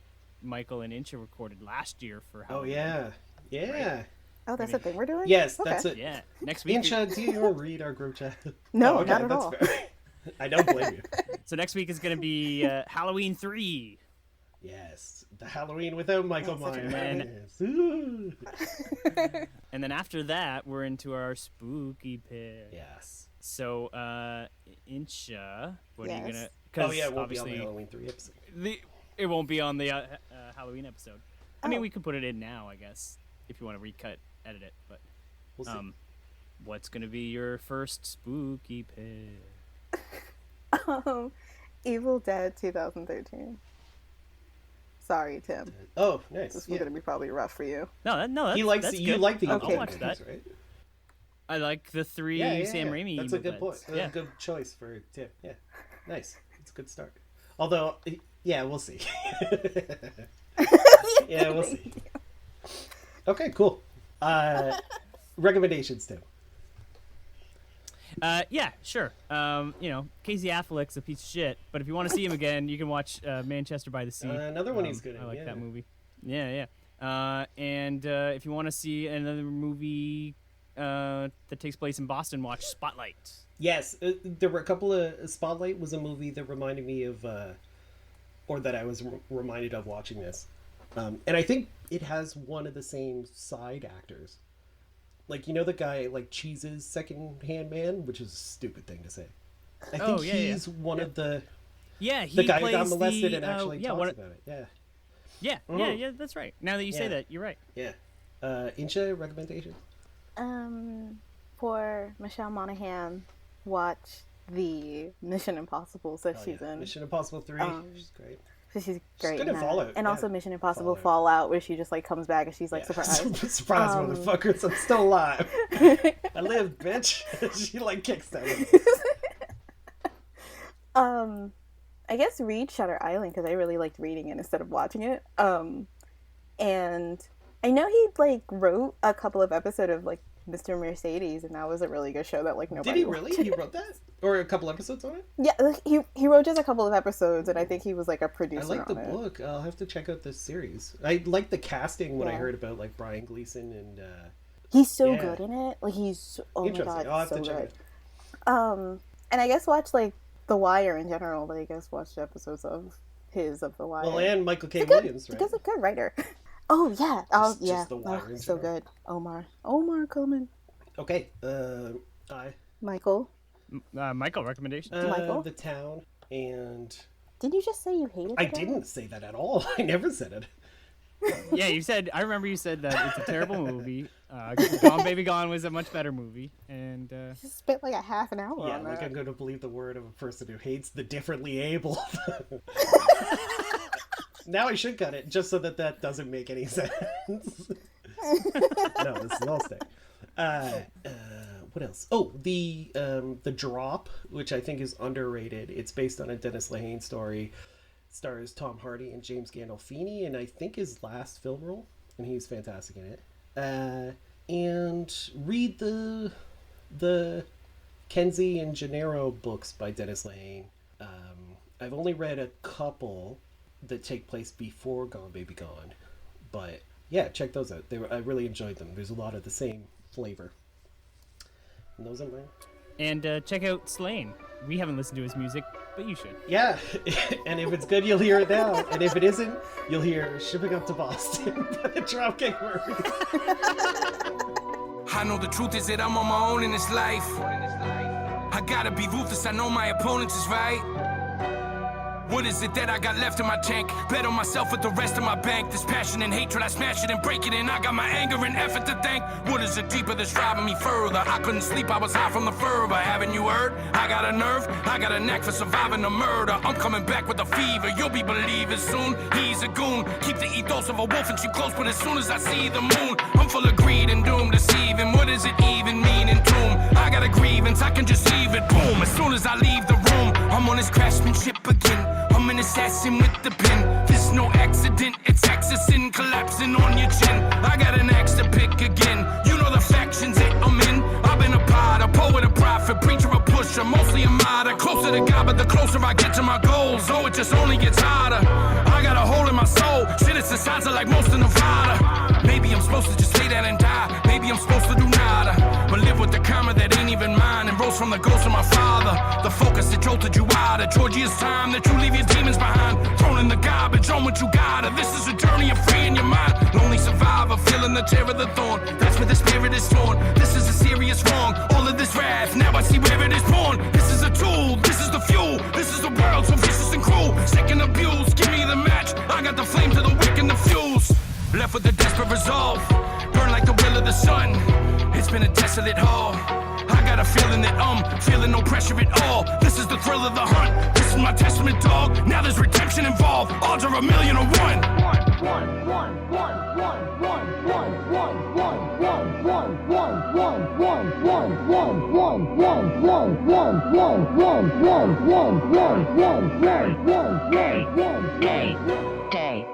Michael and Insha recorded last year for Halloween. Oh yeah. Right? Oh, that's the thing we're doing? Yes, okay. That's it. Yeah, next week. Insha, do you read our group chat? No, not at all. Fair. I don't blame you. So next week is going to be Halloween 3. Yes, the Halloween without Michael Myers. And then after that, we're into our spooky picks. Yes. So, Insha, what are you going to... It won't be on the Halloween 3 episode. It won't be on the Halloween episode. I mean, we could put it in now, I guess, if you want to edit it. But we'll see. What's going to be your first spooky pick? Evil Dead 2013. Sorry, Tim. Oh, nice. This is going to be probably rough for you. No, that's, he likes that's you good. like the I'll watch that. Right? I like the 3 Sam Raimi. That's a good point. That's a good choice for Tim. Yeah, nice. It's a good start. Although, we'll see. We'll see. Okay, cool. Recommendations, Tim. Yeah, sure. Casey Affleck's a piece of shit, but if you want to see him again, you can watch Manchester by the Sea. Another one he's good in. I like that movie. Yeah. And if you want to see another movie that takes place in Boston, watch Spotlight. Yes, there were a couple of... Spotlight was a movie that reminded me of... or that I was reminded of watching this. And I think it has one of the same side actors. Like, you know the guy, like, Cheese's second-hand man? Which is a stupid thing to say. I think he's one of the... Yeah, he the guy who plays got molested and actually talks about it. Yeah. Yeah, that's right. Now that you say that, you're right. Yeah. Insha, recommendations? For Michelle Monaghan, watch the Mission Impossible that she's in. Mission Impossible 3. She's great. So she's great. She's good at Fallout. And also Mission Impossible Fallout, where she just like comes back and she's like surprised. Surprise, motherfuckers! I'm still alive. I lived, bitch. She like kicks that. I guess read Shutter Island because I really liked reading it instead of watching it. And I know he like wrote a couple of episodes of like Mr. Mercedes, and that was a really good show that like nobody. Did he really? He wrote that, or a couple episodes on it? Yeah, he wrote just a couple of episodes, and I think he was like a producer. I like the book. I'll have to check out this series. I like the casting when I heard about like Brian Gleason and. He's so good in it. Like he's oh my god, I'll have so to check good. it. And I guess watch like The Wire in general. But I guess watch episodes of The Wire. Well, and Michael K. Williams, right? He's a good writer. Oh yeah, Just The Wire in so general. good. Omar Coleman. Okay, Michael. Michael, recommendation? Michael? The Town, and... Didn't you just say you hated I it? didn't say that at all. I never said it. Yeah, you said. I remember you said that it's a terrible movie. Gone Baby Gone was a much better movie, and just spent like a half an hour Yeah, on like that. I'm going to believe the word of a person who hates the differently able. Now I should cut it just so that doesn't make any sense. No, this is all stay. What else? Oh, the Drop, which I think is underrated. It's based on a Dennis Lehane story. Stars Tom Hardy and James Gandolfini, and I think his last film role, and he's fantastic in it. And read the Kenzie and Gennaro books by Dennis Lehane. I've only read a couple that take place before Gone Baby Gone, but yeah, check those out. I really enjoyed them. There's a lot of the same flavor. And those are mine. And check out Slane. We haven't listened to his music, but you should. Yeah, and if it's good, you'll hear it now. And if it isn't, you'll hear Shipping Up to Boston by the Dropkick Murphys. I know the truth is that I'm on my own in this life. I gotta be ruthless, I know my opponents is right. What is it that I got left in my tank? Bet on myself with the rest of my bank. This passion and hatred, I smash it and break it, and I got my anger and effort to thank. What is it deeper that's driving me further? I couldn't sleep, I was high from the fervor. Haven't you heard? I got a nerve, I got a knack for surviving a murder. I'm coming back with a fever, you'll be believing soon. He's a goon, keep the ethos of a wolf and sheep close, but as soon as I see the moon, I'm full of greed and doom, deceiving. What does it even mean in tomb? I got a grievance, I can just leave it, boom. As soon as I leave the room, I'm on his craftsmanship again. I'm an assassin with the pen. This no accident, it's accessing, collapsing on your chin. I got an axe to pick again. You know the factions that I'm in. I've been a potter, poet, a prophet, preacher, a pusher, mostly a martyr. Closer to God, but the closer I get to my goals, oh, it just only gets harder. I got a hole in my soul. Shit, it's a salsa like most of Nevada. Maybe I'm supposed to just lay down and die. Maybe I'm supposed to do nada, but live with the karma that ain't even mine, and rose from the ghost of my father. The focus that jolted you out of Georgia's time, that you leave your demons behind, thrown in the garbage, on what you gotta. This is a journey of freeing your mind. Lonely survivor, feeling the tear of the thorn. That's where the spirit is torn. This is a serious wrong. All of this wrath, now I see where it is born. This is a tool, this is the fuel. This is the world so vicious and cruel. Sick and abused, give me the match. I got the flame to the wick and the fuse. Left with a desperate resolve, burn like the will of the sun. It's been a desolate haul. I got a feeling that I'm feeling no pressure at all. This is the thrill of the hunt. This is my testament, dog. Now there's redemption involved. Odds are 1,000,000 to 1. Day.